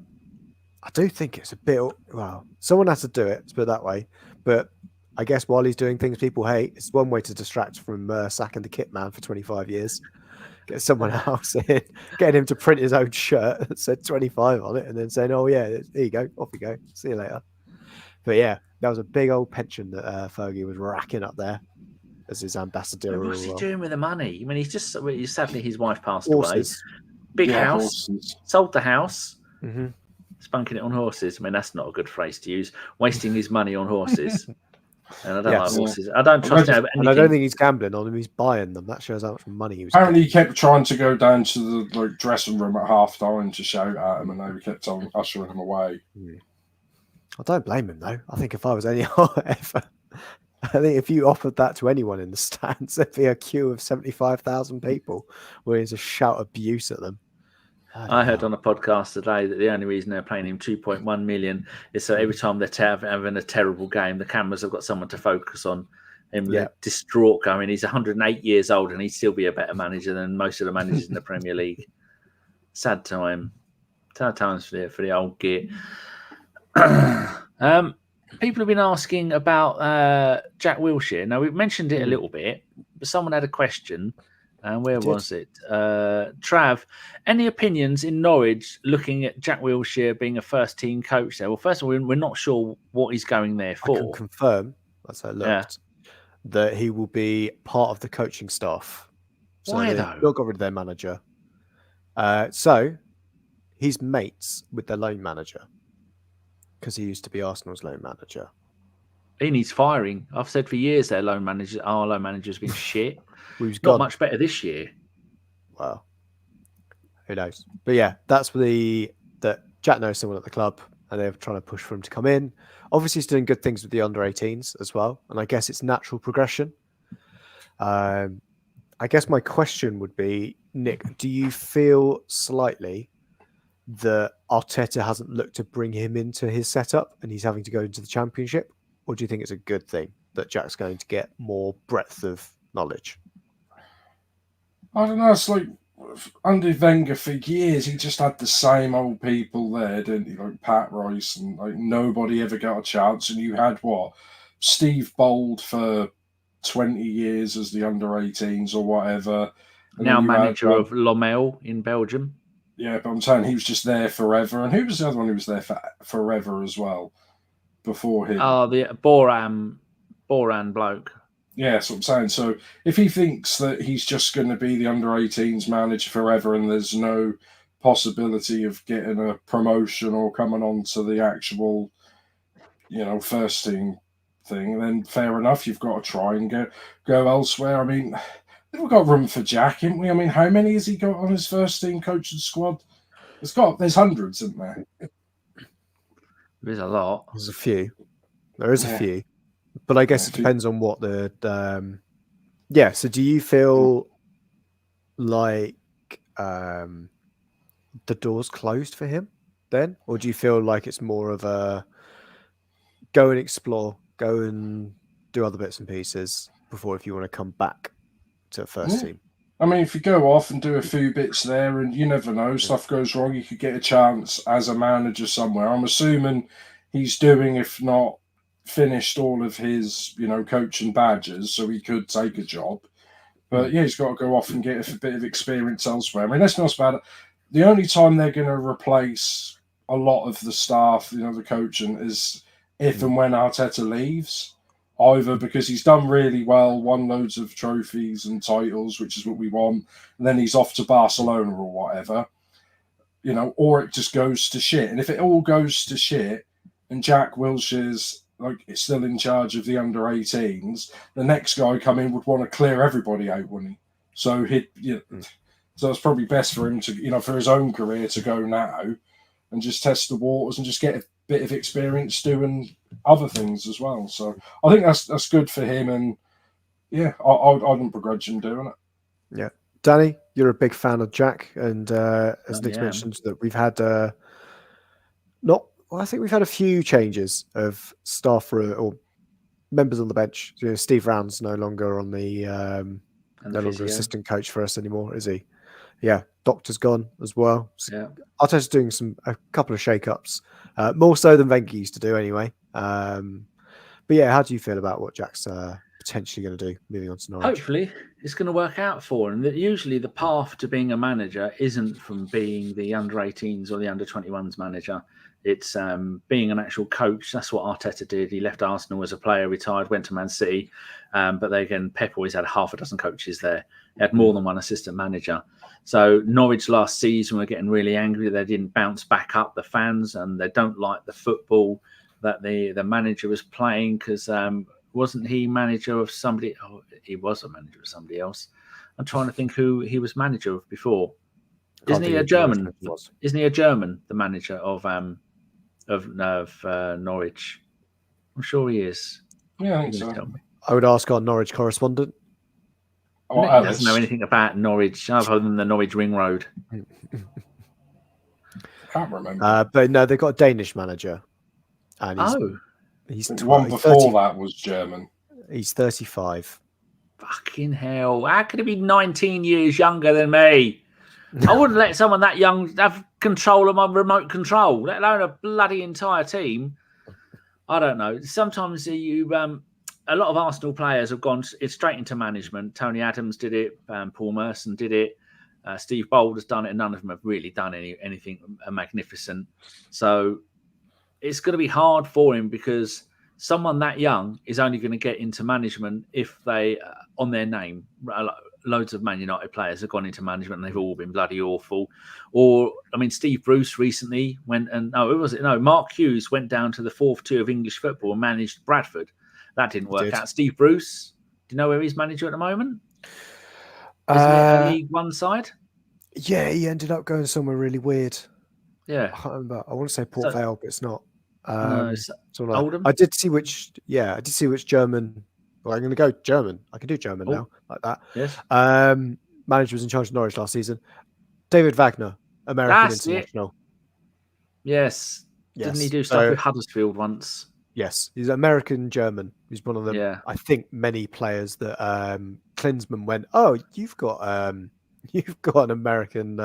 I do think it's a bit. Well, someone has to do it. Let's put it that way. But I guess while he's doing things people hate, it's one way to distract from sacking the kit man for 25 years. Get someone else in, getting him to print his own shirt that said 25 on it, and then saying, "Oh yeah, here you go, off you go, see you later." But yeah, that was a big old pension that Fergie was racking up there as his ambassador. What's he doing with the money? I mean, sadly his wife passed horses. away. Big house, horses. Sold the house, spunking it on horses. I mean, that's not a good phrase to use. Wasting his money on horses. And I don't like horses. I don't trust him. And I don't think he's gambling on them. He's buying them. That shows how much money he was. Apparently, he kept trying to go down to the dressing room at half time to shout at him, and they kept on ushering him away. I don't blame him though. I think if I was any I think if you offered that to anyone in the stands, there'd be a queue of 75,000 people willing to shout abuse at them. I heard on a podcast today that the only reason they're paying him 2.1 million is so every time they're having a terrible game, the cameras have got someone to focus on him. Distraught going. He's 108 years old and he'd still be a better manager than most of the managers in the Premier League. Sad time. Sad times for the old git. People have been asking about Jack Wilshere. Now, we've mentioned it a little bit, but someone had a question. Where was it? Trav, any opinions in Norwich looking at Jack Wilshere being a first-team coach there? Well, first of all, we're not sure what he's going there for. I can confirm, as I looked, that he will be part of the coaching staff. So why, though? They'll get rid of their manager. So he's mates with their loan manager because he used to be Arsenal's loan manager. He needs firing. I've said for years our loan manager's been shit. Not much better this year. Well, who knows? But yeah, that's that Jack knows someone at the club and they're trying to push for him to come in. Obviously, he's doing good things with the under-18s as well. And I guess it's natural progression. I guess my question would be, Nick, do you feel slightly that Arteta hasn't looked to bring him into his setup and he's having to go into the Championship? Or do you think it's a good thing that Jack's going to get more breadth of knowledge? I don't know. It's like under Wenger for years, he just had the same old people there, didn't he? Like Pat Rice, and like nobody ever got a chance. And you had Steve Bold for 20 years as the under-18s or whatever. And now manager of Lommel in Belgium. Yeah, but I'm saying he was just there forever. And who was the other one who was there for forever as well before him? Oh, the Boran bloke. Yeah, that's what I'm saying. So if he thinks that he's just going to be the under-18s manager forever and there's no possibility of getting a promotion or coming on to the actual, first team thing, then fair enough. You've got to try and go elsewhere. I mean, we've got room for Jack, haven't we? I mean, how many has he got on his first team coaching squad? There's hundreds, isn't there? There's a lot. There's a few. There is a few. But I guess it depends on what the so do you feel like the door's closed for him then? Or do you feel like it's more of a go and explore, go and do other bits and pieces before if you want to come back to the first team? I mean, if you go off and do a few bits there and you never know, stuff goes wrong, you could get a chance as a manager somewhere. I'm assuming he's doing, if not finished all of his, coaching badges, so he could take a job. But yeah, he's got to go off and get a bit of experience elsewhere. I mean, let's not honest about it. The only time they're going to replace a lot of the staff, the coaching, is if and when Arteta leaves. Either because he's done really well, won loads of trophies and titles, which is what we want, and then he's off to Barcelona or whatever, or it just goes to shit. And if it all goes to shit and Jack Wilshere's it's still in charge of the under-18s, the next guy coming would want to clear everybody out, wouldn't he? So so it's probably best for him to, for his own career to go now and just test the waters and just get a bit of experience doing other things as well. So I think that's good for him, and I wouldn't begrudge him doing it. Yeah, Danny, you're a big fan of Jack, and as Nick mentioned, that we've had I think we've had a few changes of staff or members on the bench. Steve Round's no longer on the no longer assistant coach for us anymore, is he? Yeah, Doctor's gone as well. So Arteta's doing a couple of shake-ups, more so than Wenger used to do anyway. But yeah, how do you feel about what Jack's potentially going to do moving on to Norwich? Hopefully, it's going to work out for him. Usually, the path to being a manager isn't from being the under-18s or the under-21s manager. It's being an actual coach. That's what Arteta did. He left Arsenal as a player, retired, went to Man City. But then again, Pep always had half a dozen coaches there. He had more than one assistant manager. So Norwich last season were getting really angry. They didn't bounce back up, the fans, and they don't like the football that the manager was playing because wasn't he manager of somebody? Oh, he was a manager of somebody else. I'm trying to think who he was manager of before. Isn't he a German? Isn't he a German? The manager of Norwich. I'm sure he is. Yeah, I think so. I would ask our Norwich correspondent. He doesn't know anything about Norwich other than the Norwich Ring Road. Can't remember. But no, they've got a Danish manager. And he's the one before that was German. He's 35. Fucking hell. How could he be 19 years younger than me? I wouldn't let someone that young have control of my remote control, let alone a bloody entire team. I don't know. Sometimes a lot of Arsenal players have gone straight into management. Tony Adams did it. Paul Merson did it. Steve Bold has done it, and none of them have really done anything magnificent. So it's going to be hard for him because someone that young is only going to get into management if they, on their name, loads of Man United players have gone into management and they've all been bloody awful. Or, I mean, Steve Bruce recently went and, Mark Hughes went down to the fourth tier of English football and managed Bradford. That didn't work out. Steve Bruce, do you know where he's manager at the moment? Isn't it a League One side? Yeah, he ended up going somewhere really weird. Yeah. I can't remember. I want to say Port Vale, but it's not. Oldham? I did see which German. Well, I'm going to go German. I can do German now, like that. Yes. Manager was in charge of Norwich last season. David Wagner, American international. Yes. Didn't he do stuff with Huddersfield once? Yes, he's American-German. He's one of the, Yeah. I think, many players that Klinsmann went, oh, you've got an American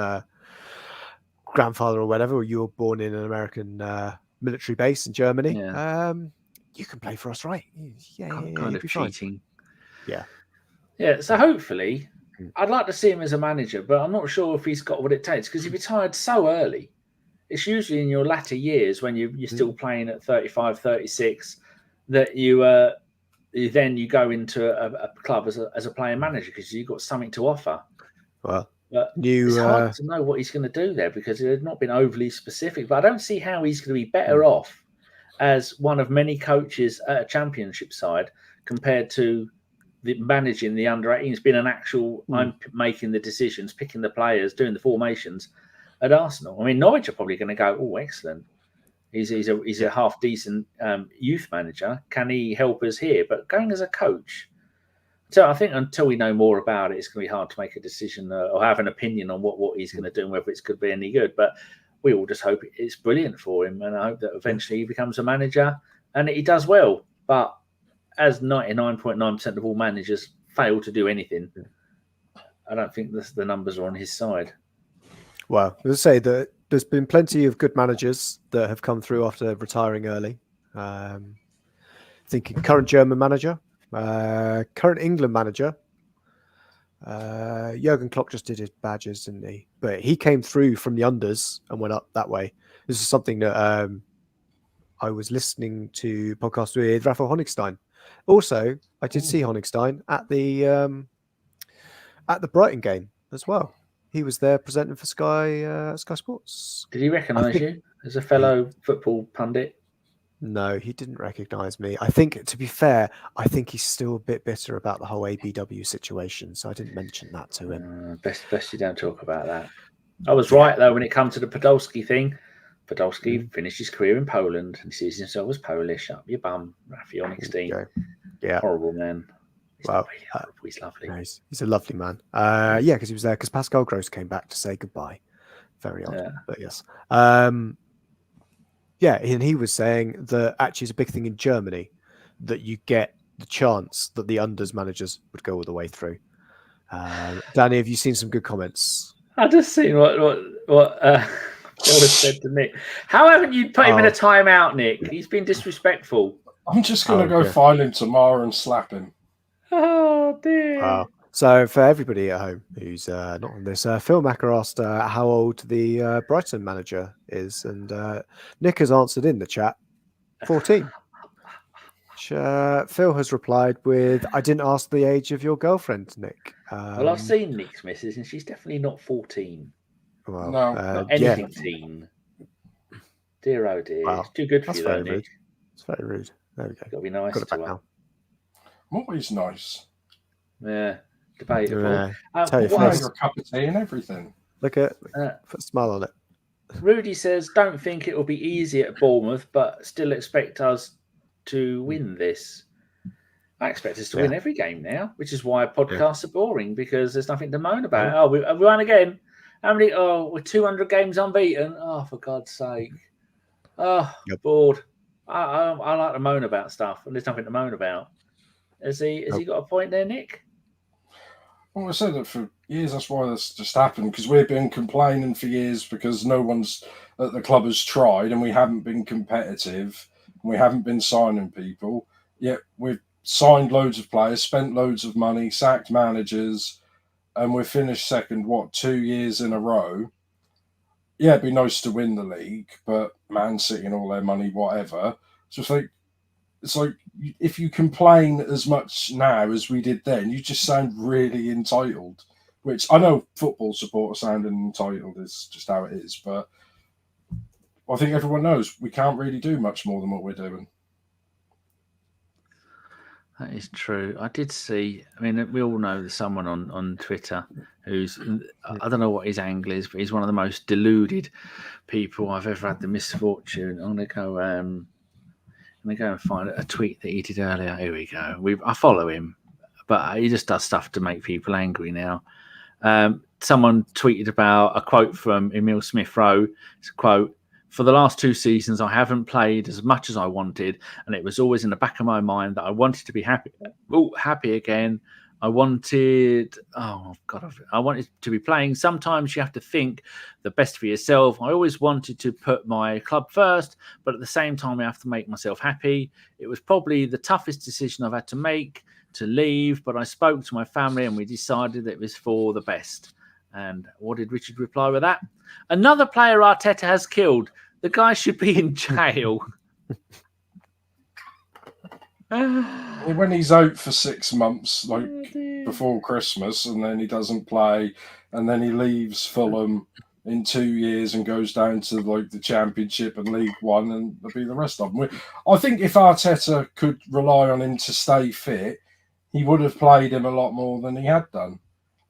grandfather or whatever, or you were born in an American military base in Germany. Yeah. You can play for us, right? Yeah, Kind of cheating. Yeah. Yeah, so hopefully, I'd like to see him as a manager, but I'm not sure if he's got what it takes, because he retired so early. It's usually in your latter years when you're still playing at 35, 36 that you go into a club as a player manager because you've got something to offer. Well, but it's hard to know what he's going to do there because they've not been overly specific. But I don't see how he's going to be better off as one of many coaches at a championship side compared to managing the under-18s, being an actual, I'm making the decisions, picking the players, doing the formations at Arsenal. I mean, Norwich are probably going to go, oh, excellent. He's a half decent youth manager. Can he help us here? But going as a coach, so I think until we know more about it, it's going to be hard to make a decision or have an opinion on what he's going to do and whether it's going to be any good. But we all just hope it's brilliant for him, and I hope that eventually he becomes a manager and he does well. But as 99.9% of all managers fail to do anything, I don't think the numbers are on his side. Well, as I say, that there's been plenty of good managers that have come through after retiring early. Thinking current German manager, current England manager. Jurgen Klopp just did his badges, didn't he? But he came through from the unders and went up that way. This is something that I was listening to podcast with Rafael Honigstein. Also, I did see Honigstein at the Brighton game as well. He was there presenting for Sky Sports. Did he recognise you as a fellow football pundit? No, he didn't recognise me. I think, to be fair, I think he's still a bit bitter about the whole ABW situation, so I didn't mention that to him. Best you don't talk about that. I was right, though, when it comes to the Podolski thing. Podolski finished his career in Poland and sees himself as Polish. Up your bum, Rafael Honigstein. Yeah. Horrible man. He's he's lovely. No, he's a lovely man. Because he was there because Pascal Gross came back to say goodbye. Very odd, but yes. And he was saying that actually it's a big thing in Germany that you get the chance that the unders managers would go all the way through. Danny, have you seen some good comments? I just seen what Phil has said to Nick. How haven't you put him in a timeout, Nick? He's been disrespectful. I'm just going to go find him tomorrow and slap him. Oh, dear. Wow. So for everybody at home who's not on this, Phil Macker asked how old the Brighton manager is, and Nick has answered in the chat, 14. Phil has replied with, I didn't ask the age of your girlfriend, Nick. Well, I've seen Nick's missus, and she's definitely not 14. Well, no. Not anything teen. Dear, oh dear. Wow. It's too good for you, though, Nick. Rude. It's very rude. There we go. Got to be nice to her. I'm always nice. Yeah, debatable. Tell your Why face. your cup of tea and everything. Look at put a smile on it. Rudy says, don't think it will be easy at Bournemouth, but still expect us to win this. I expect us to win every game now, which is why podcasts are boring, because there's nothing to moan about. Oh, we won again. How many? Oh, we're 200 games unbeaten. Oh, for God's sake. Oh, bored. I like to moan about stuff, and there's nothing to moan about. Has he got a point there, Nick? Well, I said that for years. That's why this just happened, because we've been complaining for years because no one's at the club has tried, and we haven't been competitive, and we haven't been signing people. Yet we've signed loads of players, spent loads of money, sacked managers, and we've finished second, 2 years in a row. Yeah, it'd be nice to win the league, but Man City and all their money, whatever. It's like if you complain as much now as we did then, you just sound really entitled. Which I know football supporters sounding entitled is just how it is, but I think everyone knows we can't really do much more than what we're doing. That is true. I did see, I mean, we all know there's someone on Twitter who's, I don't know what his angle is, but he's one of the most deluded people I've ever had the misfortune. I'm going to go and find a tweet that he did earlier. Here we go. I follow him, but he just does stuff to make people angry now. Someone tweeted about a quote from Emile Smith-Rowe. It's a quote, for the last 2 seasons, I haven't played as much as I wanted, and it was always in the back of my mind that I wanted to be happy. Oh, happy again. I wanted to be playing. Sometimes you have to think the best for yourself. I always wanted to put my club first, but at the same time, I have to make myself happy. It was probably the toughest decision I've had to make to leave, but I spoke to my family and we decided that it was for the best. And what did Richard reply with that? Another player Arteta has killed. The guy should be in jail. When he's out for 6 months, before Christmas, and then he doesn't play, and then he leaves Fulham in 2 years and goes down to the Championship and League One, and there'll be the rest of them. I think if Arteta could rely on him to stay fit, he would have played him a lot more than he had done.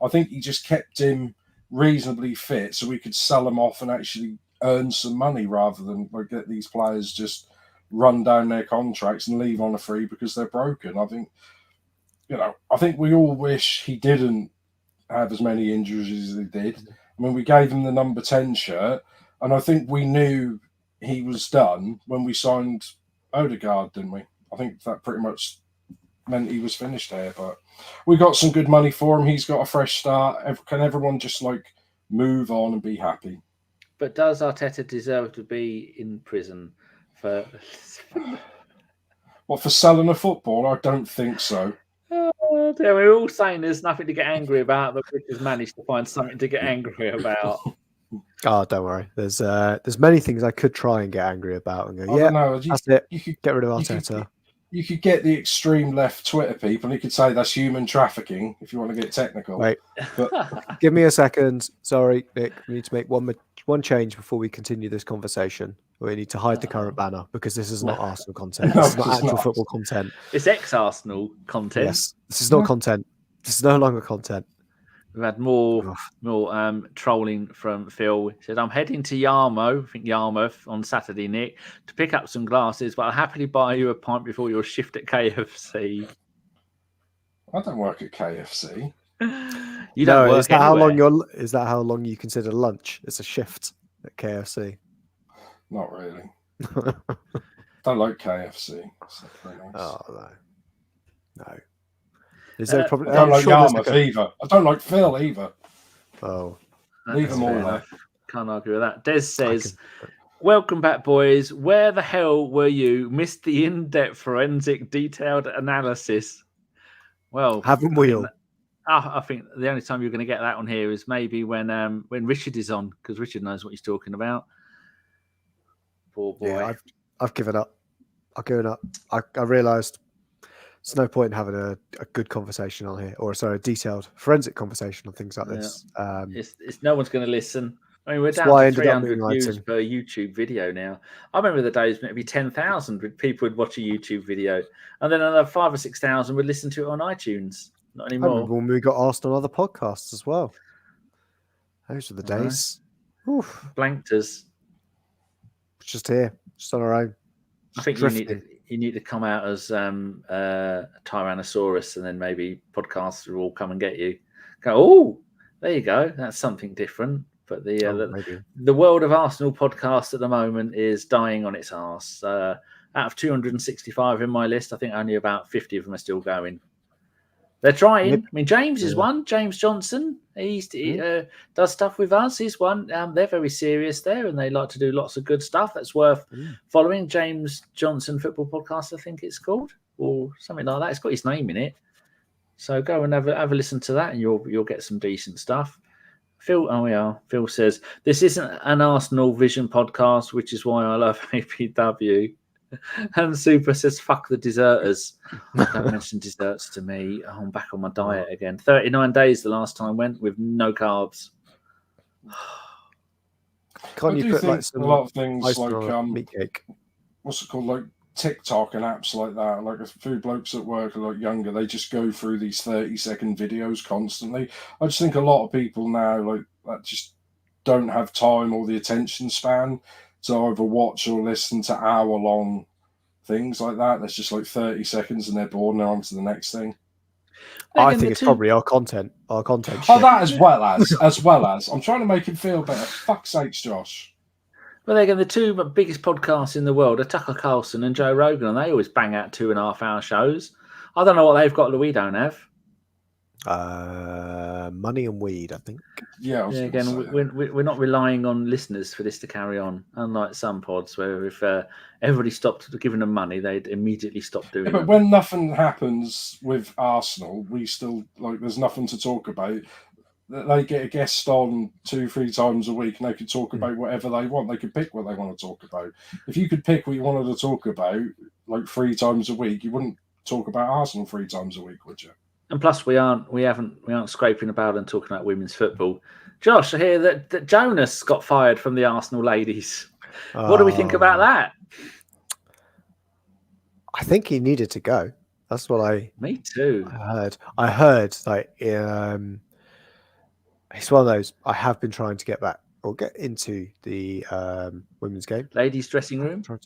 I think he just kept him reasonably fit so we could sell him off and actually earn some money rather than get these players just run down their contracts and leave on a free because they're broken. I think we all wish he didn't have as many injuries as he did. I mean, we gave him the number 10 shirt, and I think we knew he was done when we signed Odegaard, didn't we? I think that pretty much meant he was finished there, but we got some good money for him. He's got a fresh start. Can everyone just move on and be happy? But does Arteta deserve to be in prison for for selling a football? I don't think so. We're all saying there's nothing to get angry about, but Richard's managed to find something to get angry about. Oh, don't worry. There's many things I could try and get angry about and go, that's it. You could get rid of Arteta. You could get the extreme left Twitter people, and you could say that's human trafficking if you want to get technical. Wait, but give me a second. Sorry, Nick. We need to make one change before we continue this conversation. We need to hide the current banner because this is not Arsenal content. This is not actual football content. It's ex-Arsenal content. Yes, this is not content. This is no longer content. We've had more trolling from Phil. He said, I'm heading to Yarmouth on Saturday, Nick, to pick up some glasses, but I'll happily buy you a pint before your shift at KFC. I don't work at KFC. You don't work is that how long you consider lunch? It's a shift at KFC. Not really. Don't like KFC. Nice. Oh, no. Is there probably? I don't like Yarmouth either. I don't like Phil either. Oh, leave them all there. Can't argue with that. Des says, "Welcome back, boys. Where the hell were you? Missed the in-depth forensic detailed analysis." Well, haven't we all? I think the only time you're going to get that on here is maybe when Richard is on, because Richard knows what he's talking about. Poor boy. Yeah, I've given up. I've given up. I realised there's no point in having a good conversation on here, a detailed forensic conversation on things like this. It's no one's going to listen. I mean, we're down to 300 views per YouTube video now. I remember the days when it'd be 10,000 people would watch a YouTube video, and then another 5,000 or 6,000 would listen to it on iTunes. Not anymore. I remember when we got asked on other podcasts as well. Those were the days. Blanked us. Just here, just on our own. I think you need to come out as Tyrannosaurus, and then maybe podcasts will all come and get you. Go, oh, there you go. That's something different. But the world of Arsenal podcasts at the moment is dying on its arse. Out of 265 in my list, I think only about 50 of them are still going. They're trying. I mean, James is one. James Johnson. He does stuff with us. He's one. They're very serious there, and they like to do lots of good stuff. That's worth following. James Johnson Football Podcast, I think it's called, or something like that. It's got his name in it. So go and have a listen to that, and you'll get some decent stuff. Phil says this isn't an Arsenal Vision podcast, which is why I love APW. And Super says, fuck the deserters. Don't mention desserts to me. Oh, I'm back on my diet again. 39 days the last time went with no carbs. Can't you put a lot of things meat cake? What's it called? Like TikTok and apps like that. Like a few blokes at work are younger, they just go through these 30-second videos constantly. I just think a lot of people now that just don't have time or the attention span to either watch or listen to hour-long things like that. That's just 30 seconds and they're bored and they're on to the next thing. I think it's probably our content. Our content. Oh, that as well as. I'm trying to make him feel better. Fuck's sakes, Josh. Well, again, the two biggest podcasts in the world are Tucker Carlson and Joe Rogan, and they always bang out 2.5-hour shows. I don't know what they've got that we don't have. Money and weed, I think. Yeah, again, we're not relying on listeners for this to carry on, unlike some pods where if everybody stopped giving them money, they'd immediately stop doing it. But when nothing happens with Arsenal, we still, like, there's nothing to talk about. They get a guest on 2-3 times a week and they can talk about whatever they want. They can pick what they want to talk about. If you could pick what you wanted to talk about, like 3 times a week, you wouldn't talk about Arsenal 3 times a week, would you? And plus, we aren't scraping about and talking about women's football. Josh, I hear that Jonas got fired from the Arsenal ladies. What do we think about that? I think he needed to go. That's what Me too. I heard like it's one of those. I have been trying to get back or get into the women's game. Ladies' dressing room. Trying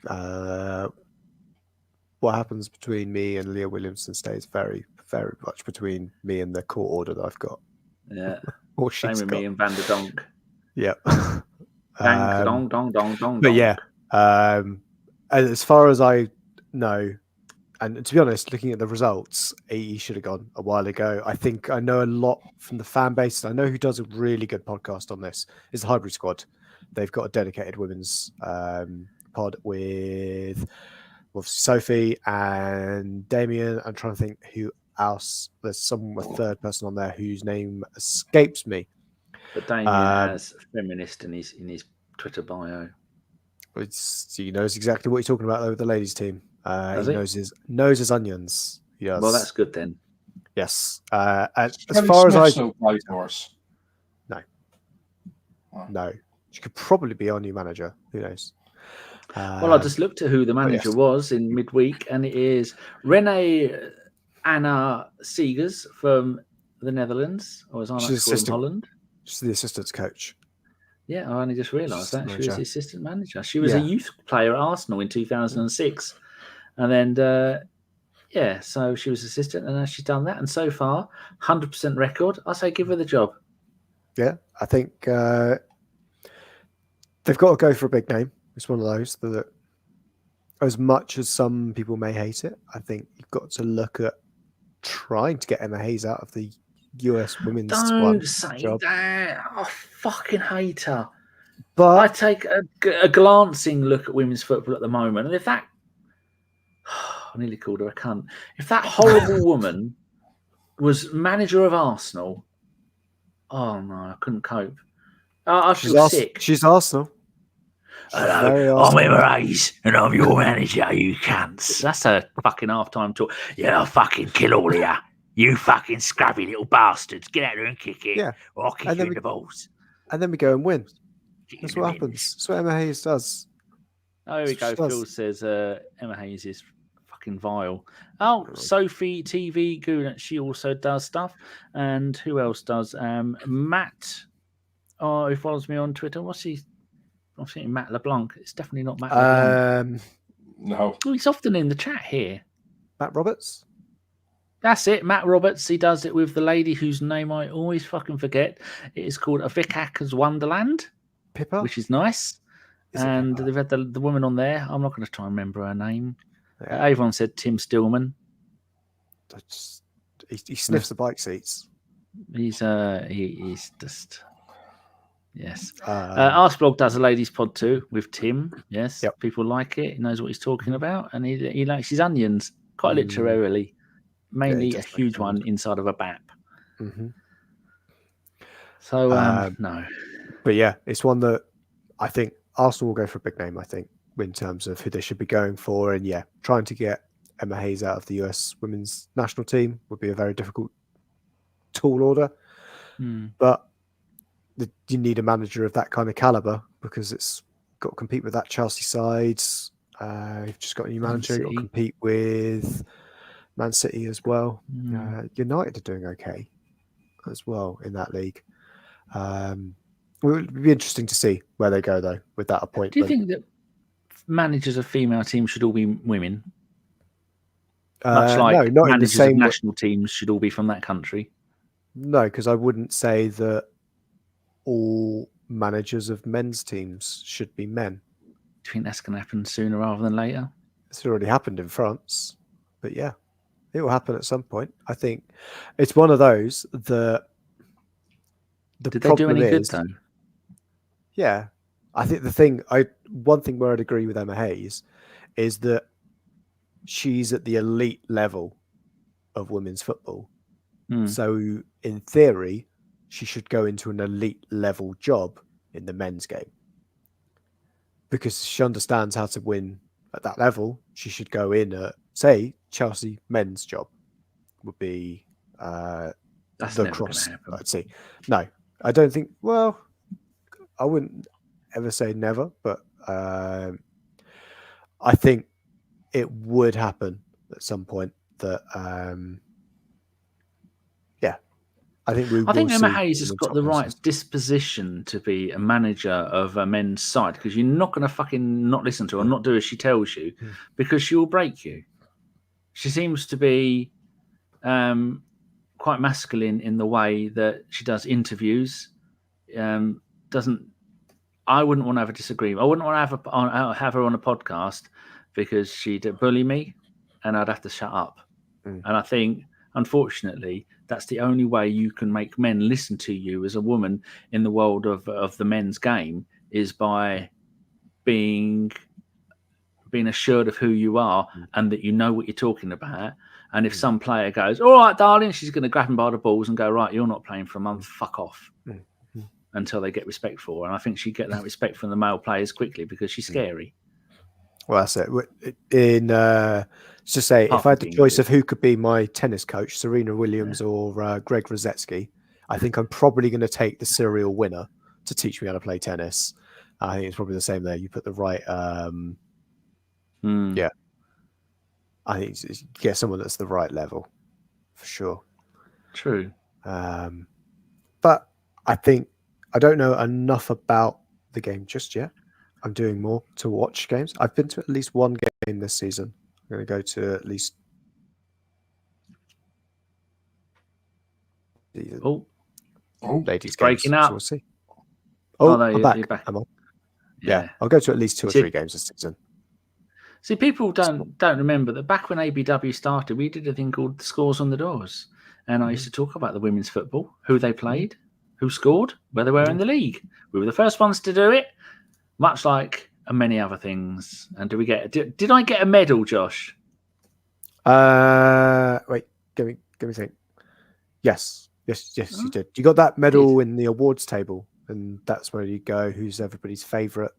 to. What happens between me and Leah Williamson stays very, very much between me and the court order that I've got. Yeah. Or Same with me and Van der Donk. Yeah. Dong, dong, dong, dong. But yeah, as far as I know, and to be honest, looking at the results, he should have gone a while ago. I think I know a lot from the fan base. I know who does a really good podcast on this is the Hybrid Squad. They've got a dedicated women's pod with Sophie and Damien. I'm trying to think who else. There's a third person on there whose name escapes me. But Damien has feminist in his Twitter bio. He knows exactly what he's talking about though with the ladies team. He knows his onions. Yes. Well, that's good then. Yes. As far as I play for us. No. She could probably be our new manager. Who knows? Well, I just looked at who the manager was in midweek, and it is Renee Anna Segers from the Netherlands, or as I like to call them, Holland. She's the assistant coach. Yeah, I only just realised that. She was the assistant manager. She was a youth player at Arsenal in 2006. And then, so she was assistant, and now she's done that. And so far, 100% record. I say give her the job. Yeah, I think they've got to go for a big name. It's one of those that, as much as some people may hate it, I think you've got to look at trying to get Emma Hayes out of the US women's squad. Don't say that. I fucking hate her. But I take a glancing look at women's football at the moment, and if that, I nearly called her a cunt. If that horrible woman was manager of Arsenal, oh no, I couldn't cope. I feel sick. She's Arsenal. Hello, I'm Emma Hayes, and I'm your manager, you cunts. That's a fucking half-time talk. Yeah, I'll fucking kill all of you. You fucking scrubby little bastards. Get out there and kick it. Yeah. Or I'll kick you in the balls. And then we go and win. That's what happens. That's what Emma Hayes does. Oh, here we go. Phil says Emma Hayes is fucking vile. Oh, Sophie TV Goon, she also does stuff. And who else does? Matt, who follows me on Twitter. What's he? I'm thinking Matt LeBlanc. It's definitely not Matt LeBlanc. No. Oh, he's often in the chat here. Matt Roberts? That's it, Matt Roberts. He does it with the lady whose name I always fucking forget. It is called A Vic Hacker's Wonderland. Pippa? Which is nice. And they've had the woman on there. I'm not going to try and remember her name. Yeah. Avon said Tim Stillman. He sniffs the bike seats. He's just... Yes. Arsblog does a ladies pod too with Tim. Yes. Yep. People like it. He knows what he's talking about. And he likes his onions quite literally. Mainly a huge one inside of a BAP. Mm-hmm. So, no. But yeah, it's one that I think Arsenal will go for a big name, I think, in terms of who they should be going for. And yeah, trying to get Emma Hayes out of the US women's national team would be a very difficult tall order. But you need a manager of that kind of caliber because it's got to compete with that Chelsea side. You've just got a new manager. You've got to compete with Man City as well. United are doing okay as well in that league. It would be interesting to see where they go, though, with that appointment. Do you think that managers of female teams should all be women? Much like not managers in the same of national teams should all be from that country? No, because I wouldn't say that all managers of men's teams should be men. Do you think that's going to happen sooner rather than later? It's already happened in France, but yeah, it will happen at some point. I think it's one of those that Did they do any good though? Yeah, I think one thing where I'd agree with Emma Hayes is that she's at the elite level of women's football. So in theory, she should go into an elite level job in the men's game. Because she understands how to win at that level, she should go in at, say, Chelsea men's job would be That's the never cross. going to happen. I'd say. No, I don't think, well, I wouldn't ever say never, but I think it would happen at some point that, I think Emma Hayes has got the right disposition to be a manager of a men's side, because you're not going to fucking not listen to her or not do as she tells you, because she will break you. She seems to be quite masculine in the way that she does interviews. I wouldn't want to have a disagreement. I wouldn't want to have her on a podcast because she'd bully me and I'd have to shut up. And I think, unfortunately, that's the only way you can make men listen to you as a woman in the world of the men's game, is by being assured of who you are and that you know what you're talking about. And if some player goes, all right, darling, she's going to grab him by the balls and go, right, you're not playing for a month, fuck off, until they get respect for her. And I think she'd get that respect from the male players quickly because she's scary. Well, that's it. Let's just say, if I had the choice of who could be my tennis coach, Serena Williams or Greg Rosetsky, I think I'm probably going to take the serial winner to teach me how to play tennis. I think it's probably the same there. You put the right, yeah. I think get someone that's the right level, for sure. True. But I think I don't know enough about the game just yet. I'm doing more to watch games. I've been to at least one game this season. I'm going to go to at least. Ladies breaking games, up. So we'll see. No, I'm back. You're back. I'm on. Yeah, I'll go to at least 2 or 3 games this season. See, people don't remember that back when ABW started, we did a thing called the Scores on the Doors. And I used to talk about the women's football, who they played, who scored, where they were in the league. We were the first ones to do it, much like many other things. And did I get a medal, Josh? Wait, give me a second. Yes, you did. You got that medal in the awards table, and that's where you go. Who's everybody's favourite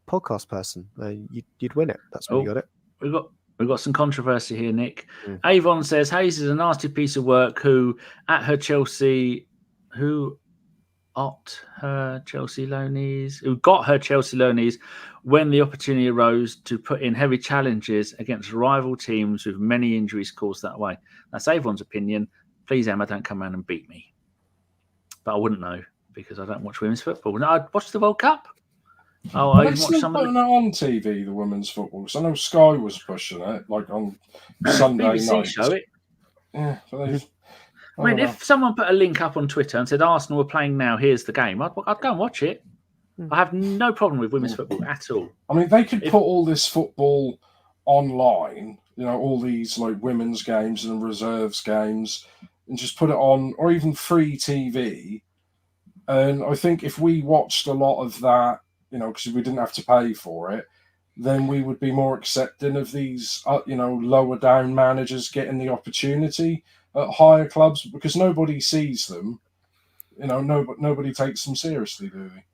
podcast person? You'd win it. That's where you got it. We've got some controversy here, Nick. Avon says Hayes is a nasty piece of work who got her Chelsea loanies when the opportunity arose to put in heavy challenges against rival teams with many injuries caused that way. That's Avon's opinion. Please, Emma, don't come around and beat me. But I wouldn't know because I don't watch women's football. No, I watched the World Cup. I watched some of it on TV, the women's football. So I know Sky was pushing it, like on Sunday BBC night. show it. Yeah, I mean, if someone put a link up on Twitter and said Arsenal are playing now, here's the game, I'd go and watch it. I have no problem with women's football at all. I mean, they could put all this football online, all these like women's games and reserves games, and just put it on, or even free TV. And I think if we watched a lot of that, because we didn't have to pay for it, then we would be more accepting of these, lower down managers getting the opportunity at higher clubs, because nobody sees them. Nobody takes them seriously, do they?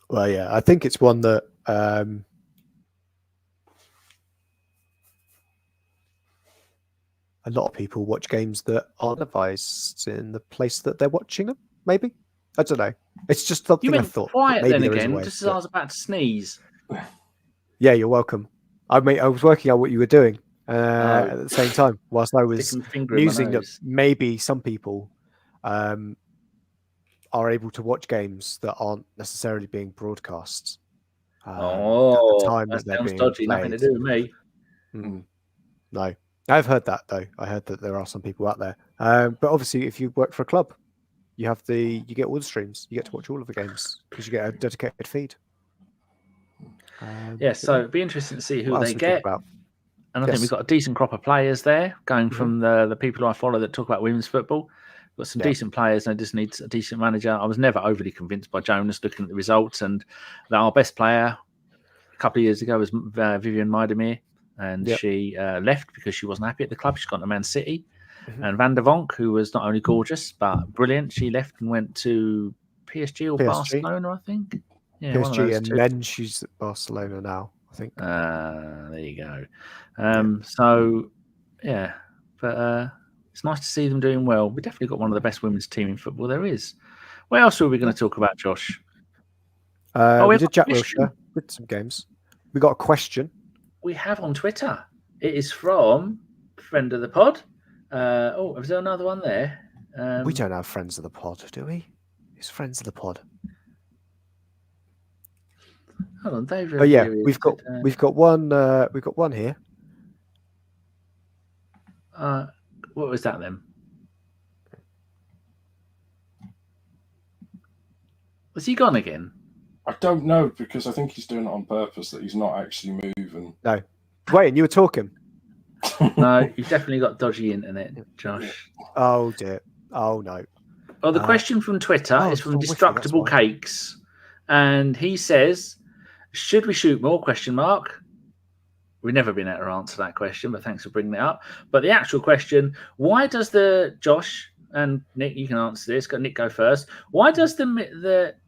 Well, yeah, I think it's one that a lot of people watch games that aren't advised in the place that they're watching them. Maybe, I don't know. It's just something I thought. Quiet then again, just as I was about to sneeze. Yeah, you're welcome. I was working out what you were doing at the same time whilst I was musing that maybe some people are able to watch games that aren't necessarily being broadcast. At the time that sounds dodgy. Nothing to do with me. No, I've heard that though. I heard that there are some people out there. But obviously, if you work for a club, you get all the streams. You get to watch all of the games because you get a dedicated feed. So it'd be interesting to see who what else they we talk get. about? And I think we've got a decent crop of players there, going from the people I follow that talk about women's football. We've got some decent players, and I just need a decent manager. I was never overly convinced by Jonas looking at the results, and that our best player a couple of years ago was Vivian Maidemir, and she left because she wasn't happy at the club. She's gone to Man City. And Van der Vonk, who was not only gorgeous but brilliant, she left and went to PSG or Barcelona, I think. Yeah, PSG, and then she's at Barcelona now, I think. There you go. So, yeah, but it's nice to see them doing well. We definitely got one of the best women's team in football there is. What else are we going to talk about, Josh? We did Jack Wilshere with some games. We got a question. We have on Twitter. It is from friend of the pod. Is there another one there? We don't have friends of the pod, do we? Who's friends of the pod? Hold on, David. Oh yeah, we've got one. We've got one here. What was that then? Was he gone again? I don't know, because I think he's doing it on purpose, that he's not actually moving. No. Wait, and you were talking? No, you've definitely got dodgy internet, Josh. Oh dear. Oh no. Well, the question from Twitter is from Destructible Cakes, and he says, "Should we shoot more?" ? We've never been able to answer that question, but thanks for bringing it up. But the actual question: why does Josh and Nick? You can answer this. Got Nick go first. Why does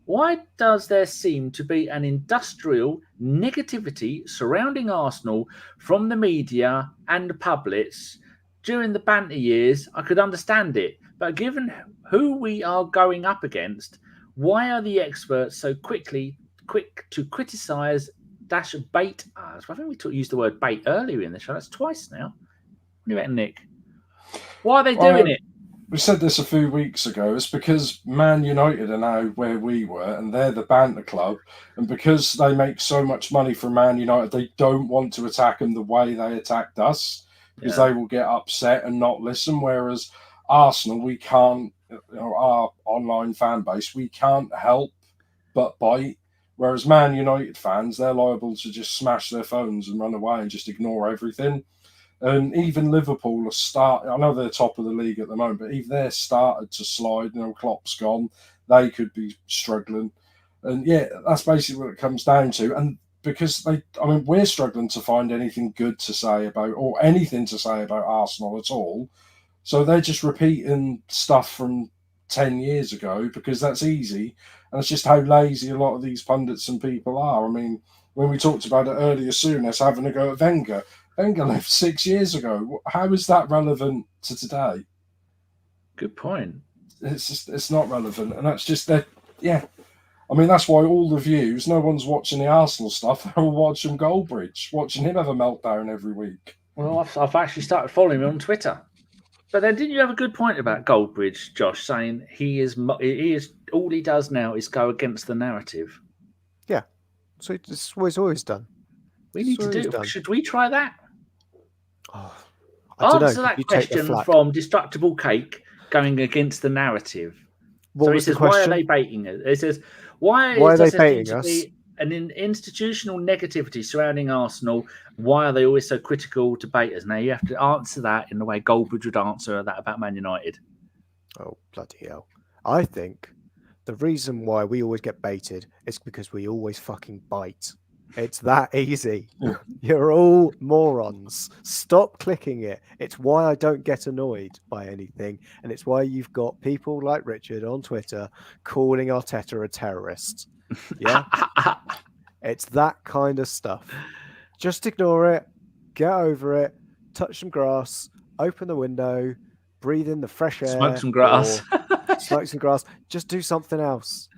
why does there seem to be an industrial negativity surrounding Arsenal from the media and the publics? During the banter years, I could understand it, but given who we are going up against, why are the experts so quick to criticise / bait us? I think we used the word bait earlier in the show. That's twice now. What do you reckon, Nick? Why are they doing it? We said this a few weeks ago. It's because Man United are now where we were, and they're the banter club. And because they make so much money from Man United, they don't want to attack them the way they attacked us, because they will get upset and not listen. Whereas Arsenal, we can't, our online fan base, we can't help but bite. Whereas Man United fans, they're liable to just smash their phones and run away and just ignore everything. And even Liverpool I know they're top of the league at the moment, but if they're started to slide, Klopp's gone, they could be struggling. And yeah, that's basically what it comes down to. And because we're struggling to find anything good to say about, or anything to say about Arsenal at all. So they're just repeating stuff from 10 years ago because that's easy. And it's just how lazy a lot of these pundits and people are. I mean, when we talked about it earlier, Souness having a go at Wenger. Wenger left 6 years ago. How is that relevant to today? Good point. It's not relevant. And that's just that, yeah. I mean, that's why all the views, no one's watching the Arsenal stuff. They're all watching Goldbridge, watching him have a meltdown every week. Well, I've actually started following him on Twitter. But then didn't you have a good point about Goldbridge, Josh, saying he is all he does now is go against the narrative? Yeah. So it's what he's always done. We need to do it. Should we try that? Oh, answer that question from Destructible Cake going against the narrative. What so he says, why are they baiting us? It says, why are they baiting us? An institutional negativity surrounding Arsenal. Why are they always so critical to bait us? Now you have to answer that in the way Goldbridge would answer that about Man United. Oh, bloody hell. I think the reason why we always get baited is because we always fucking bite. It's that easy. You're all morons. Stop clicking it. It's why I don't get annoyed by anything. And it's why you've got people like Richard on Twitter calling Arteta a terrorist. Yeah? It's that kind of stuff. Just ignore it. Get over it. Touch some grass. Open the window. Breathe in the fresh air. Smoke some grass. Smoke some grass. Just do something else.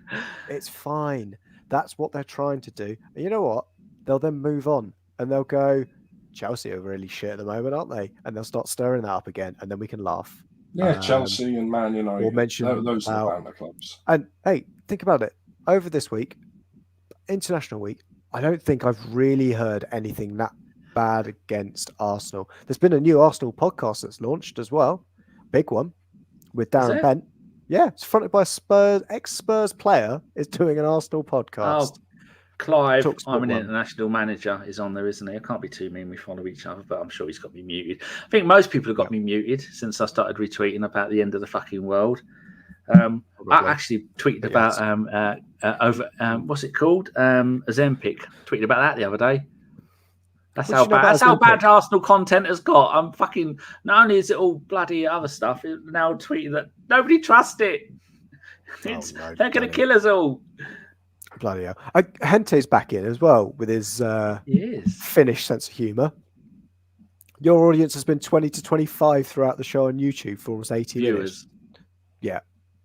It's fine. That's what they're trying to do. And you know what? They'll then move on and they'll go, Chelsea are really shit at the moment, aren't they? And they'll start stirring that up again and then we can laugh. Yeah, Chelsea and Man United. We'll mention those are the clubs. And hey, think about it. Over this week, International Week, I don't think I've really heard anything that bad against Arsenal. There's been a new Arsenal podcast that's launched as well. Big one with Darren Bent. Yeah, it's fronted by a ex-Spurs player is doing an Arsenal podcast. Oh, Clive, Talk Sport I'm an One. international manager, is on there, isn't he? I can't be too mean. We follow each other, but I'm sure he's got me muted. I think most people have got me muted since I started retweeting about the end of the fucking world. I actually tweeted about what's it called? Ozempic. Tweeted about that the other day. That's how bad. That's how bad Arsenal content has got. I'm fucking. Not only is it all bloody other stuff, now tweeting that nobody trusts it. They're going to kill us all. Bloody hell. Hente's back in as well with his Finnish sense of humour. Your audience has been 20 to 25 throughout the show on YouTube for almost 80 minutes. Yeah.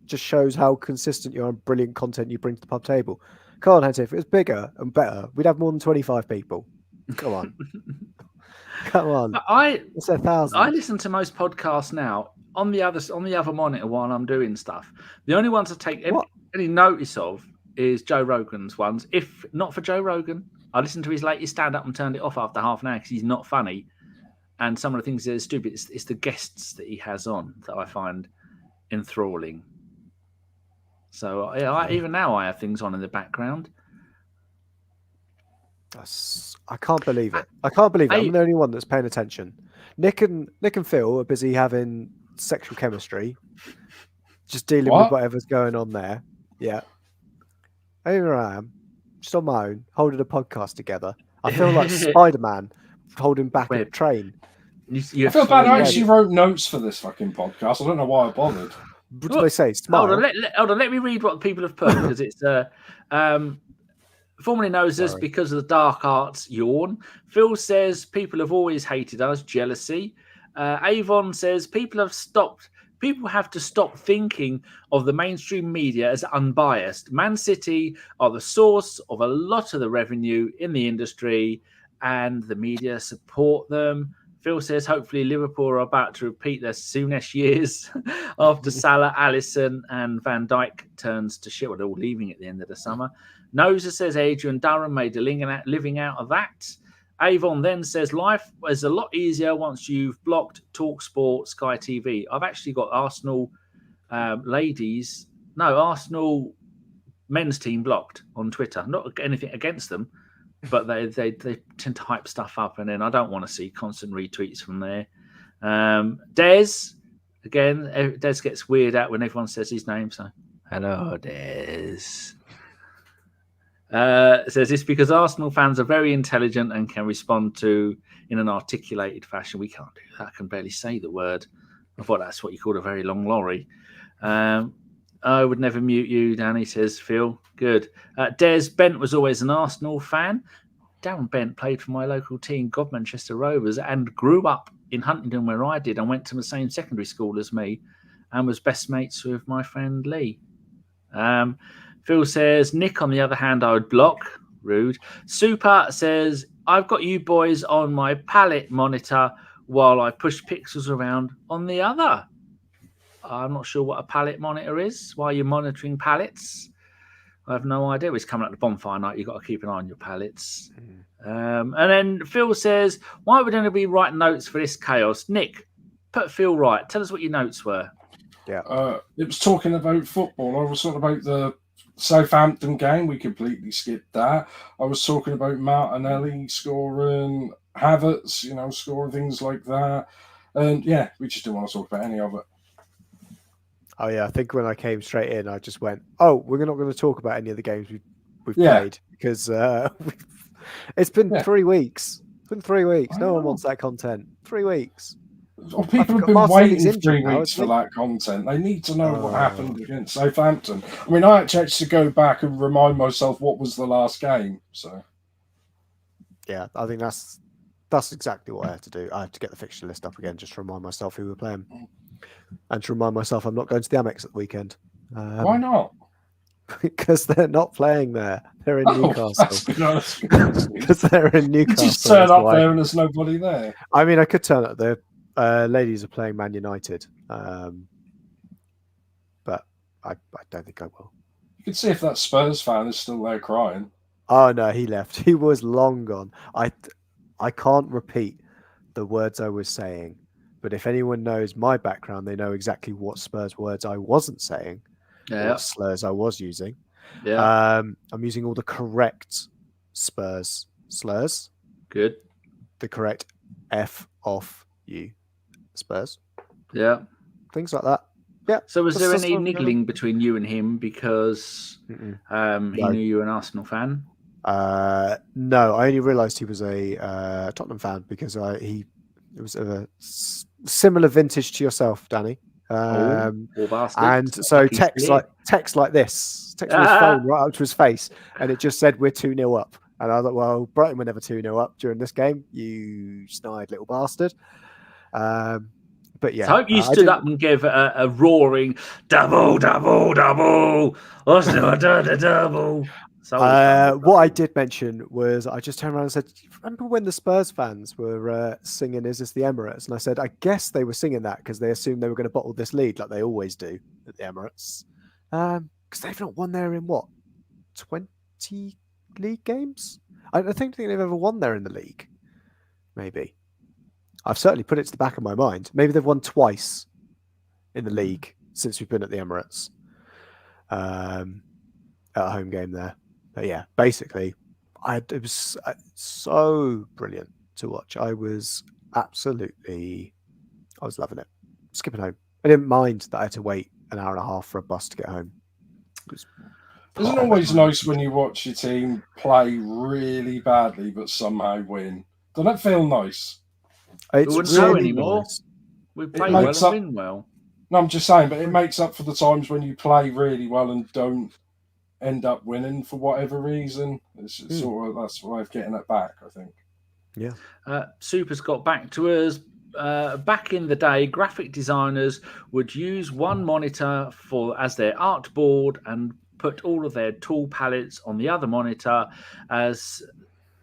Just shows how consistent you are and brilliant content you bring to the pub table. Come on, Hente, if it was bigger and better, we'd have more than 25 people. Come on. Come on. It's 1,000. I listen to most podcasts now on the other monitor while I'm doing stuff. The only ones I take any notice of is Joe Rogan's ones. If not for Joe Rogan, I listened to his latest stand-up and turned it off after half an hour because he's not funny. And some of the things that are stupid, it's the guests that he has on that I find enthralling. So even now I have things on in the background. I can't believe it. I can't believe it. I'm the only one that's paying attention. Nick and Phil are busy having sexual chemistry, just dealing with whatever's going on there. Yeah. Here I am, just on my own, holding a podcast together. I feel like Spider-Man holding back a train. I feel bad. I actually wrote notes for this fucking podcast. I don't know why I bothered. What do they say? Smile. Hold on. Let me read what people have put because it's formerly known as because of the dark arts yawn. Phil says people have always hated us, jealousy. Avon says people have to stop thinking of the mainstream media as unbiased. Man City are the source of a lot of the revenue in the industry and the media support them. Phil says hopefully Liverpool are about to repeat their soonish years after Salah, Alisson and Van Dijk turns to shit. Well, they're all leaving at the end of the summer. Noza says Adrian Durham made a living out of that. Avon then says life is a lot easier once you've blocked TalkSport, Sky TV. I've actually got Arsenal Arsenal men's team blocked on Twitter. Not anything against them, but they tend to hype stuff up, and then I don't want to see constant retweets from there. Des gets weird out when everyone says his name. So hello, Des. Says it's because Arsenal fans are very intelligent and can respond to in an articulated fashion. We can't do that. I can barely say the word. I thought that's what you call a very long lorry. I would never mute you, Danny, says Phil. Good. Des Bent was always an Arsenal fan. Darren Bent played for my local team, Manchester Rovers, and grew up in Huntingdon where I did and went to the same secondary school as me and was best mates with my friend Lee. Phil says, Nick, on the other hand, I would block. Rude. Super says, I've got you boys on my palette monitor while I push pixels around on the other. I'm not sure what a palette monitor is. Why are you monitoring palettes? I have no idea. It's coming up to bonfire night. You've got to keep an eye on your palettes. And then Phil says, why would anybody write notes for this chaos? Nick, put Phil right. Tell us what your notes were. Yeah. It was talking about football. I was talking about the Southampton game. We completely skipped that. I was talking about Martinelli scoring, Havertz, scoring, things like that. And yeah, we just didn't want to talk about any of it. Oh yeah, I think when I came straight in, I just went, "Oh, we're not going to talk about any of the games we've played because it's been 3 weeks. It's been 3 weeks. No one wants that content. 3 weeks. Well, people have been waiting 3 weeks for that content. They need to know what happened against Southampton. I mean, I actually had to go back and remind myself what was the last game. So yeah, I think that's exactly what I had to do. I had to get the fixture list up again just to remind myself who we're playing. And to remind myself I'm not going to the Amex at the weekend. Why not? Because they're not playing there. They're in Newcastle. Because they're in Newcastle. You just turn up there and there's nobody there. I mean, I could turn up there. Ladies are playing Man United. But I don't think I will. You can see if that Spurs fan is still there crying. Oh, no, he left. He was long gone. I can't repeat the words I was saying But if anyone knows my background, they know exactly what Spurs words I wasn't saying, Yeah. what slurs I was using. Yeah. I'm using all the correct Spurs slurs, Good. the correct F off you Spurs, Yeah. things like that. Yeah. So was there that's any what I'm doing. niggling between you and him because he No. knew you were an Arsenal fan? No, I only realised he was a Tottenham fan because it was of a similar vintage to yourself, Danny. Poor bastard. And so Lucky text split. like this, text from his phone right up to his face, and it just said we're 2-0 up. And I was like, well, Brighton were never 2-0 up during this game, you snide little bastard. But yeah, So I hope you stood up and gave a roaring double. Arsenal done a double. What I did mention was I just turned around and said, remember when the Spurs fans were singing Is This the Emirates? And I said, I guess they were singing that because they assumed they were going to bottle this lead like they always do at the Emirates. Because they've not won there in what, 20 league games? I don't think they've ever won there in the league. Maybe. I've certainly put it to the back of my mind. Maybe they've won twice in the league since we've been at the Emirates. At a home game there. But yeah, basically, it was so brilliant to watch. I was loving it. Skipping home. I didn't mind that I had to wait an hour and a half for a bus to get home. Isn't it always nice when you watch your team play really badly but somehow win? Doesn't that feel nice? We wouldn't know anymore. Nice. We play well and win well. No, I'm just saying, but it makes up for the times when you play really well and don't end up winning for whatever reason. It's sort of that's a way of getting it back, I think. Yeah. Super's got back to us. Back in the day, graphic designers would use one monitor as their artboard and put all of their tool palettes on the other monitor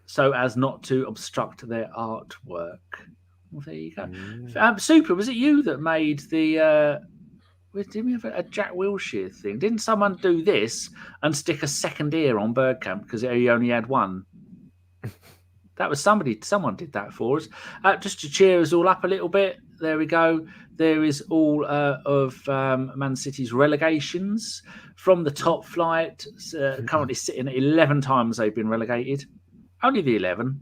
so as not to obstruct their artwork. Well, there you go. Super, was it you that made the... did we have a Jack Wilshere thing? Didn't someone do this and stick a second ear on Bergkamp because he only had one? That was somebody. Someone did that for us. Just to cheer us all up a little bit. There we go. There is all of Man City's relegations from the top flight. Currently sitting at 11 times they've been relegated. Only the 11.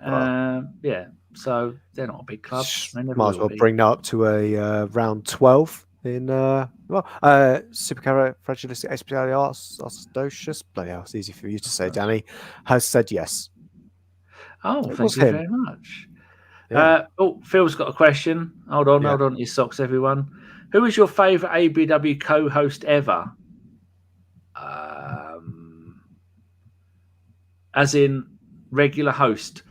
Yeah. So they're not a big club. Might as well bring that up to a round 12 in Supercarafagilistic Expedialiarchus. Bloody hell, it's easy for you to say, Danny. Has said yes. Oh, thank you very much. Yeah. Phil's got a question. Hold on to your socks, everyone. Who is your favourite ABW co-host ever? As in regular host.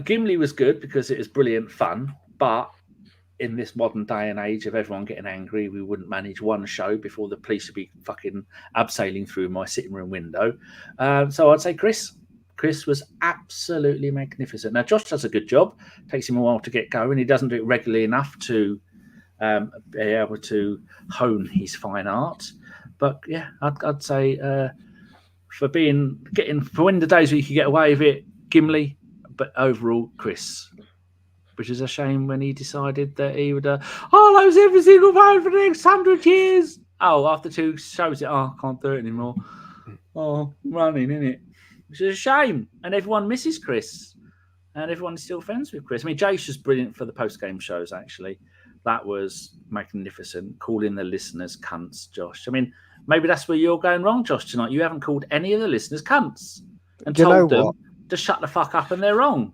Gimli was good because it was brilliant fun, but in this modern day and age of everyone getting angry, we wouldn't manage one show before the police would be fucking abseiling through my sitting room window. So I'd say Chris. Chris was absolutely magnificent. Now, Josh does a good job. Takes him a while to get going. He doesn't do it regularly enough to be able to hone his fine art. But yeah, I'd say for when the days where you could get away with it, Gimli, but overall, Chris. Which is a shame when he decided that he would I'll host every single one for the next 100 years. Oh, after 2 shows, I can't do it anymore. Oh, running, innit? Which is a shame. And everyone misses Chris. And everyone's still friends with Chris. I mean, Jace was brilliant for the post-game shows, actually. That was magnificent. Calling the listeners cunts, Josh. I mean, maybe that's where you're going wrong, Josh, tonight. You haven't called any of the listeners cunts and told them to shut the fuck up and they're wrong.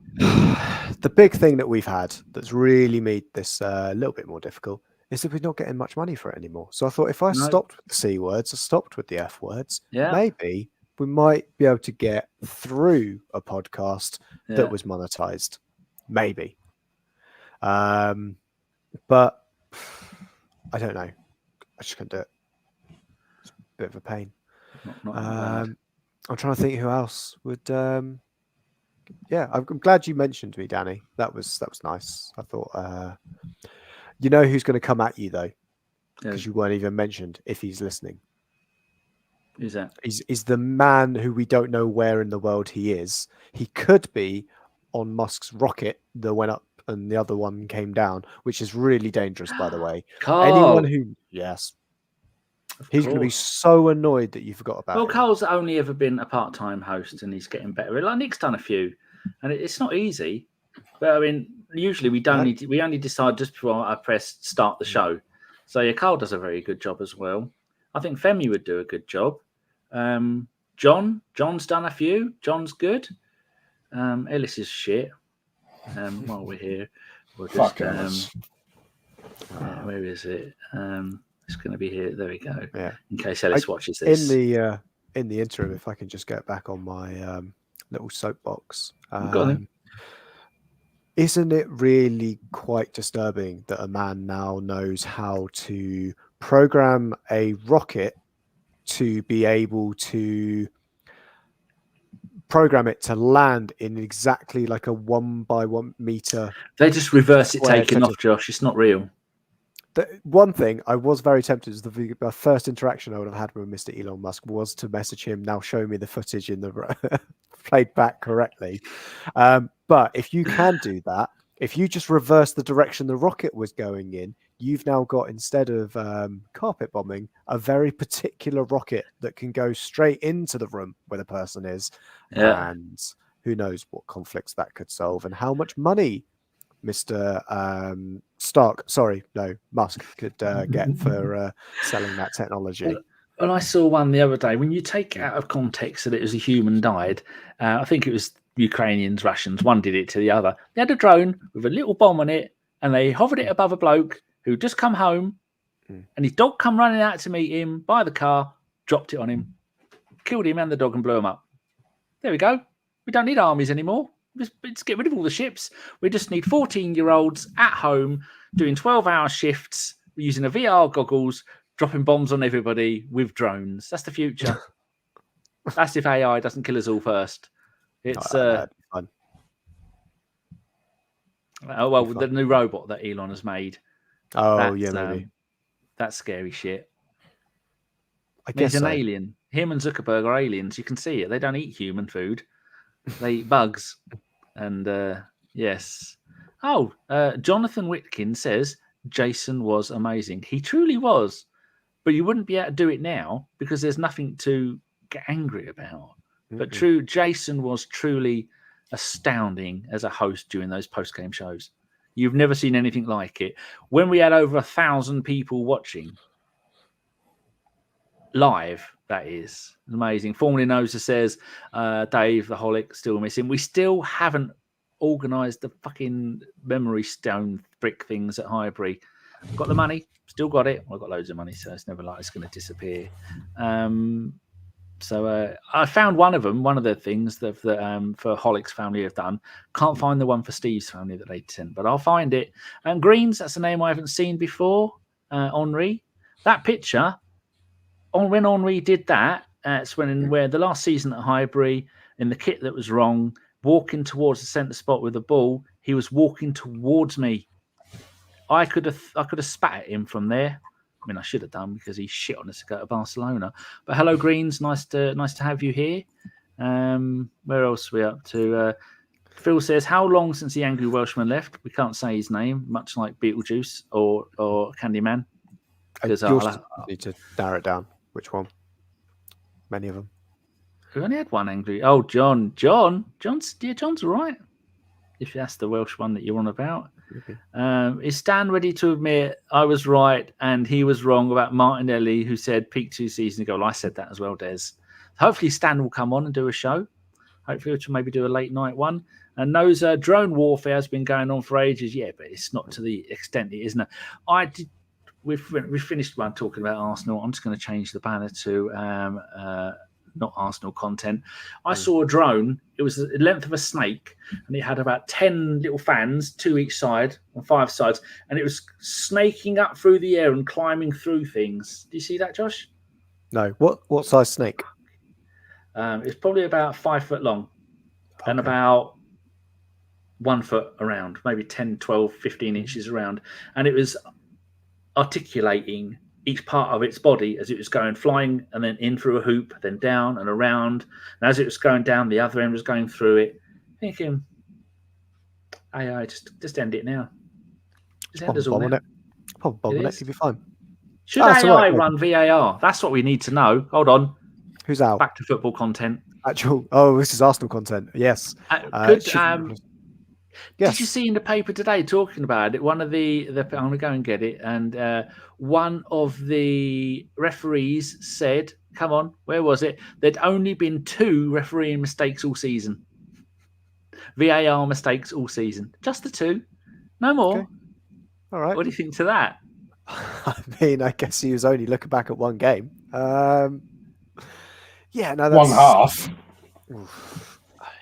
The big thing that we've had that's really made this a little bit more difficult is that we're not getting much money for it anymore. So I thought if I stopped with the C words, I stopped with the F words, maybe we might be able to get through a podcast that was monetized. Maybe. But I don't know. I just can't do it. It's a bit of a pain. I'm trying to think who else would... I'm glad you mentioned me, Danny. That was nice. I thought, you know who's going to come at you though, because you weren't even mentioned. If he's listening, who's that? He's the man who we don't know where in the world he is. He could be on Musk's rocket that went up and the other one came down, which is really dangerous, by the way. Carl. Anyone who, yes, he's going to be so annoyed that you forgot about Well, him. Carl's only ever been a part-time host, and he's getting better. Like Nick's done a few, and it's not easy. But I mean, usually we only decide just before I press start the show. So yeah, Carl does a very good job as well. I think Femi would do a good job. John's done a few. John's good. Ellis is shit. While we're here, we'll just where is it? It's going to be here. There we go. Yeah. In case Ellis watches this. In the interim, if I can just get back on my little soapbox. Isn't it really quite disturbing that a man now knows how to program a rocket to be able to program it to land in exactly like a 1 by 1 meter? They just reverse it taking off, Josh. It's not real. The one thing I was very tempted is the first interaction I would have had with Mr. Elon Musk was to message him, now show me the footage in the played back correctly. But if you can do that, if you just reverse the direction the rocket was going in, you've now got, instead of carpet bombing, a very particular rocket that can go straight into the room where the person is. Yeah. And who knows what conflicts that could solve and how much money Mr. Musk could get for selling that technology. Well, I saw one the other day. When you take it out of context that it was a human died, I think it was Ukrainians, Russians, one did it to the other. They had a drone with a little bomb on it, and they hovered it above a bloke who just come home, and his dog come running out to meet him by the car, dropped it on him, killed him and the dog and blew him up. There we go. We don't need armies anymore. Let's get rid of all the ships. We just need 14-year-olds at home doing 12-hour shifts using a VR goggles, dropping bombs on everybody with drones. That's the future. That's if AI doesn't kill us all first. It's fun. The new robot that Elon has made. Maybe. That's scary shit. I guess he's an alien. Him and Zuckerberg are aliens. You can see it. They don't eat human food. They eat bugs. And yes. Jonathan Whitkin says Jason was amazing. He truly was. But you wouldn't be able to do it now because there's nothing to get angry about. But Jason was truly astounding as a host during those post-game shows. You've never seen anything like it. When we had over 1,000 people watching live, that is amazing. Formerly Nosa says, Dave, the Holic, still missing. We still haven't organised the fucking memory stone brick things at Highbury. Got the money, still got it. I've got loads of money, so it's never like it's going to disappear. So I found one of the things that for Holic's family have done. Can't find the one for Steve's family that they sent, but I'll find it. And Greens, that's a name I haven't seen before. Henri, that picture. When Henri did that, it's where the last season at Highbury, in the kit that was wrong, walking towards the centre spot with the ball, he was walking towards me. I could have spat at him from there. I mean, I should have done because he's shit on us to go to Barcelona. But hello, Greens. Nice to have you here. Where else are we up to? Phil says, how long since the angry Welshman left? We can't say his name, much like Beetlejuice or Candyman. Because I need to narrow it down. Which one? Many of them. We only had one angry. Oh, John's all right. If that's the Welsh one that you're on about. Okay. Is Stan ready to admit I was right and he was wrong about Martinelli, who said peak 2 seasons ago? Well, I said that as well, Des. Hopefully Stan will come on and do a show. Hopefully we'll maybe do a late night one. And those drone warfare has been going on for ages. Yeah, but it's not to the extent it is now. We finished one talking about Arsenal. I'm just going to change the banner to not Arsenal content. I saw a drone. It was the length of a snake, and it had about 10 little fans, 2 each side on 5 sides, and it was snaking up through the air and climbing through things. Do you see that, Josh? No. What size snake? It's probably about 5 foot long and about 1 foot around, maybe 10, 12, 15 inches around. And it was articulating each part of its body as it was going, flying and then in through a hoop, then down and around. And as it was going down, the other end was going through it. Thinking, AI, just end it now. Just Pop end a us all bomb on now. it. Pop a bomb on it. is. You'll be fine. Should That's all AI right, run VAR? That's what we need to know. Hold on. Who's out? Back to football content. Actual. Oh, this is Arsenal content. Yes. Yes. Yes. Did you see in the paper today talking about it? One of the I'm going to go and get it. And one of the referees said, come on, where was it? There'd only been 2 refereeing mistakes all season. VAR mistakes all season. Just the 2. No more. Okay. All right. What do you think to that? I mean, I guess he was only looking back at one game. Yeah, no, that's one half.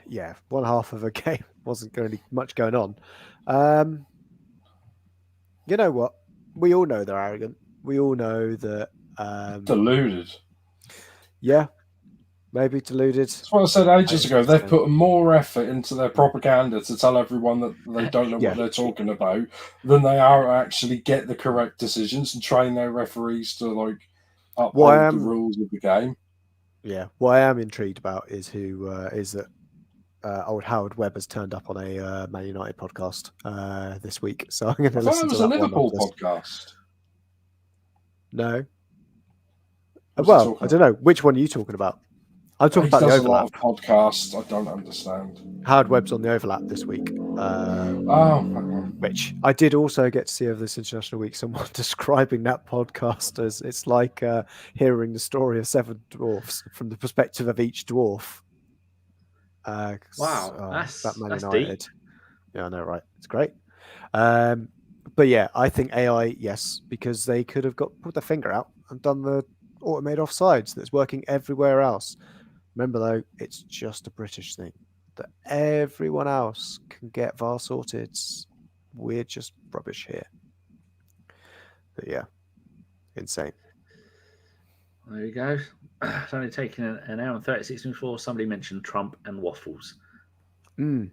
Yeah, one half of a game wasn't going to be much going on. You know what? We all know they're arrogant. We all know that Deluded. Yeah, maybe deluded. That's what I said ages ago. They've put more effort into their propaganda to tell everyone that they don't know what they're talking about than they are actually get the correct decisions and train their referees to like uphold the rules of the game. Yeah, what I am intrigued about is that old Howard Webb has turned up on a Man United podcast this week, so I'm going to listen to that. It was a Liverpool podcast. No. Well, I don't know. Which one are you talking about? I'm talking about the overlap. A lot of podcasts. I don't understand. Howard Webb's on the overlap this week. Which I did also get to see over this International Week. Someone describing that podcast as it's like hearing the story of 7 dwarfs from the perspective of each dwarf. Wow, that's United. Deep. Yeah, I know, right? It's great. But yeah, I think AI, yes, because they could have put their finger out and done the automated offsides that's working everywhere else. Remember, though, it's just a British thing that everyone else can get VAR sorted. We're just rubbish here. But yeah, insane. There you go. It's only taken an hour and 36 minutes before somebody mentioned Trump and waffles.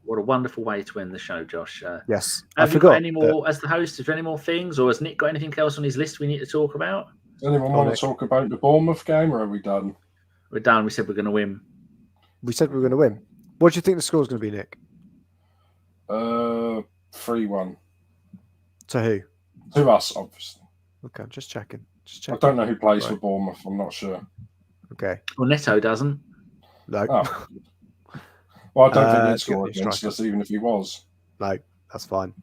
What a wonderful way to end the show, Josh. Yes. Have you got any more, as the host, is there any more things, or has Nick got anything else on his list we need to talk about? Does anyone want to talk about the Bournemouth game, or are we done? We're done. We said we're going to win. We said we were going to win. What do you think the score's going to be, Nick? 3-1. To who? To us, obviously. Okay, I'm just checking. I don't know who plays for Bournemouth. I'm not sure. Okay. Well, Neto doesn't. No. Oh. Well, I don't think he'd score against us, even if he was. No, that's fine.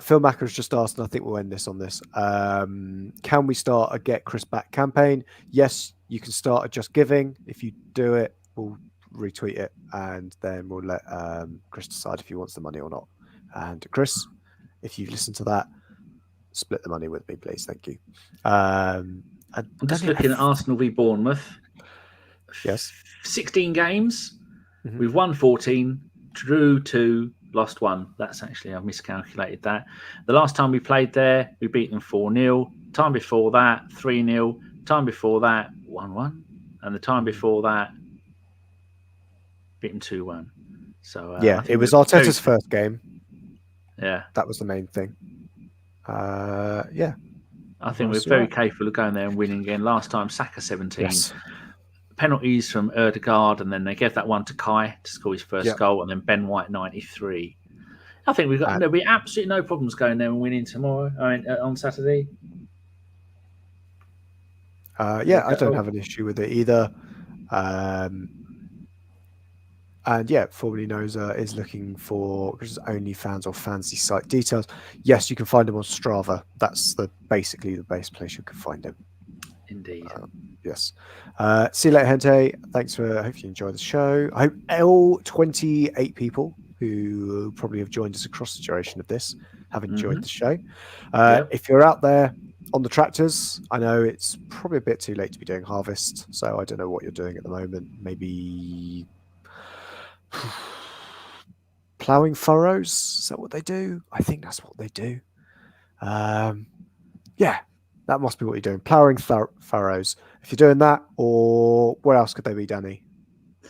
Phil Macker has just asked, and I think we'll end this on this. Can we start a Get Chris Back campaign? Yes, you can start a Just Giving. If you do it, we'll retweet it, and then we'll let Chris decide if he wants the money or not. And Chris, if you listen to that, split the money with me, please. Thank you. I'm just looking at Arsenal v Bournemouth. Yes. 16 games. Mm-hmm. We've won 14, drew 2, lost 1. That's actually, I've miscalculated that. The last time we played there, we beat them 4-0. Time before that, 3-0. Time before that, 1-1. And the time before that, beat them 2-1. So yeah, it was Arteta's first game. Yeah. That was the main thing. Yeah. I think we're very capable of going there and winning again. Last time, Saka 17. Yes. Penalties from Odegaard, and then they gave that one to Kai to score his first goal, and then Ben White 93. I think there'll be absolutely no problems going there and winning tomorrow. On Saturday. Yeah, I don't have an issue with it either. And yeah, Formerly Knows is looking for OnlyFans or fancy site details. Yes, you can find him on Strava. That's basically the base place you can find him. Indeed. Yes. See you later, Gente. Thanks I hope you enjoyed the show. I hope all 28 people who probably have joined us across the duration of this have enjoyed the show. If you're out there on the tractors, I know it's probably a bit too late to be doing harvest, so I don't know what you're doing at the moment. Maybe ploughing furrows? Is that what they do? I think that's what they do. Yeah, that must be what you're doing. Ploughing furrows. If you're doing that, or where else could they be, Danny?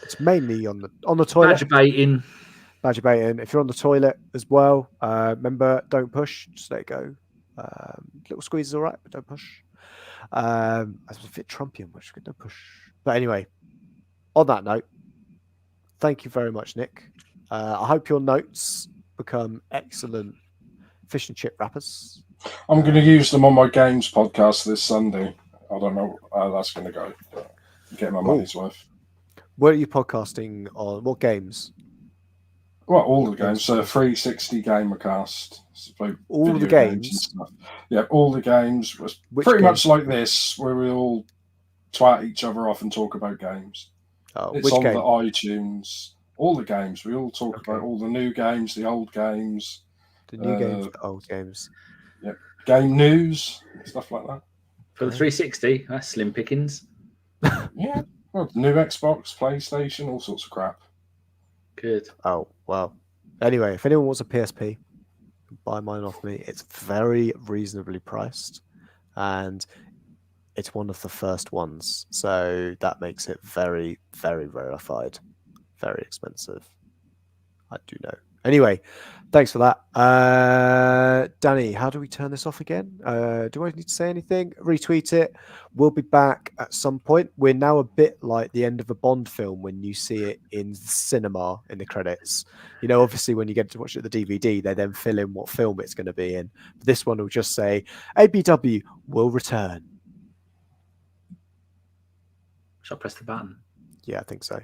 It's mainly on the toilet. Badger baiting. If you're on the toilet as well, remember, don't push. Just let it go. Little squeeze is all right, but don't push. I was a bit Trumpian, which could don't push. But anyway, on that note, thank you very much, Nick. I hope your notes become excellent fish and chip wrappers. I'm going to use them on my games podcast this Sunday. I don't know how that's going to go, but get my money's worth. Where are you podcasting on? What games? Well, all the games. So 360 Gamercast. So all the games and stuff. Yeah, all the games. Was Which pretty games? much like this, where we all twat each other off and talk about games. Oh, It's which on game? the iTunes. All the games. We all talk Okay. about all the new games, the old games. The new games, the old games. Yep. Game news, stuff like that. For the 360, that's slim pickings. Yeah. Well, new Xbox, PlayStation, all sorts of crap. Good. Oh, wow. Anyway, if anyone wants a PSP, buy mine off me. It's very reasonably priced, and it's one of the first ones. So that makes it very, very rarefied. Very expensive. I do know. Anyway, thanks for that. Danny, how do we turn this off again? Do I need to say anything? Retweet it. We'll be back at some point. We're now a bit like the end of a Bond film when you see it in cinema in the credits. You know, obviously when you get to watch it at the DVD, they then fill in what film it's going to be in. This one will just say, ABW will return. Shall I press the button? Yeah, I think so.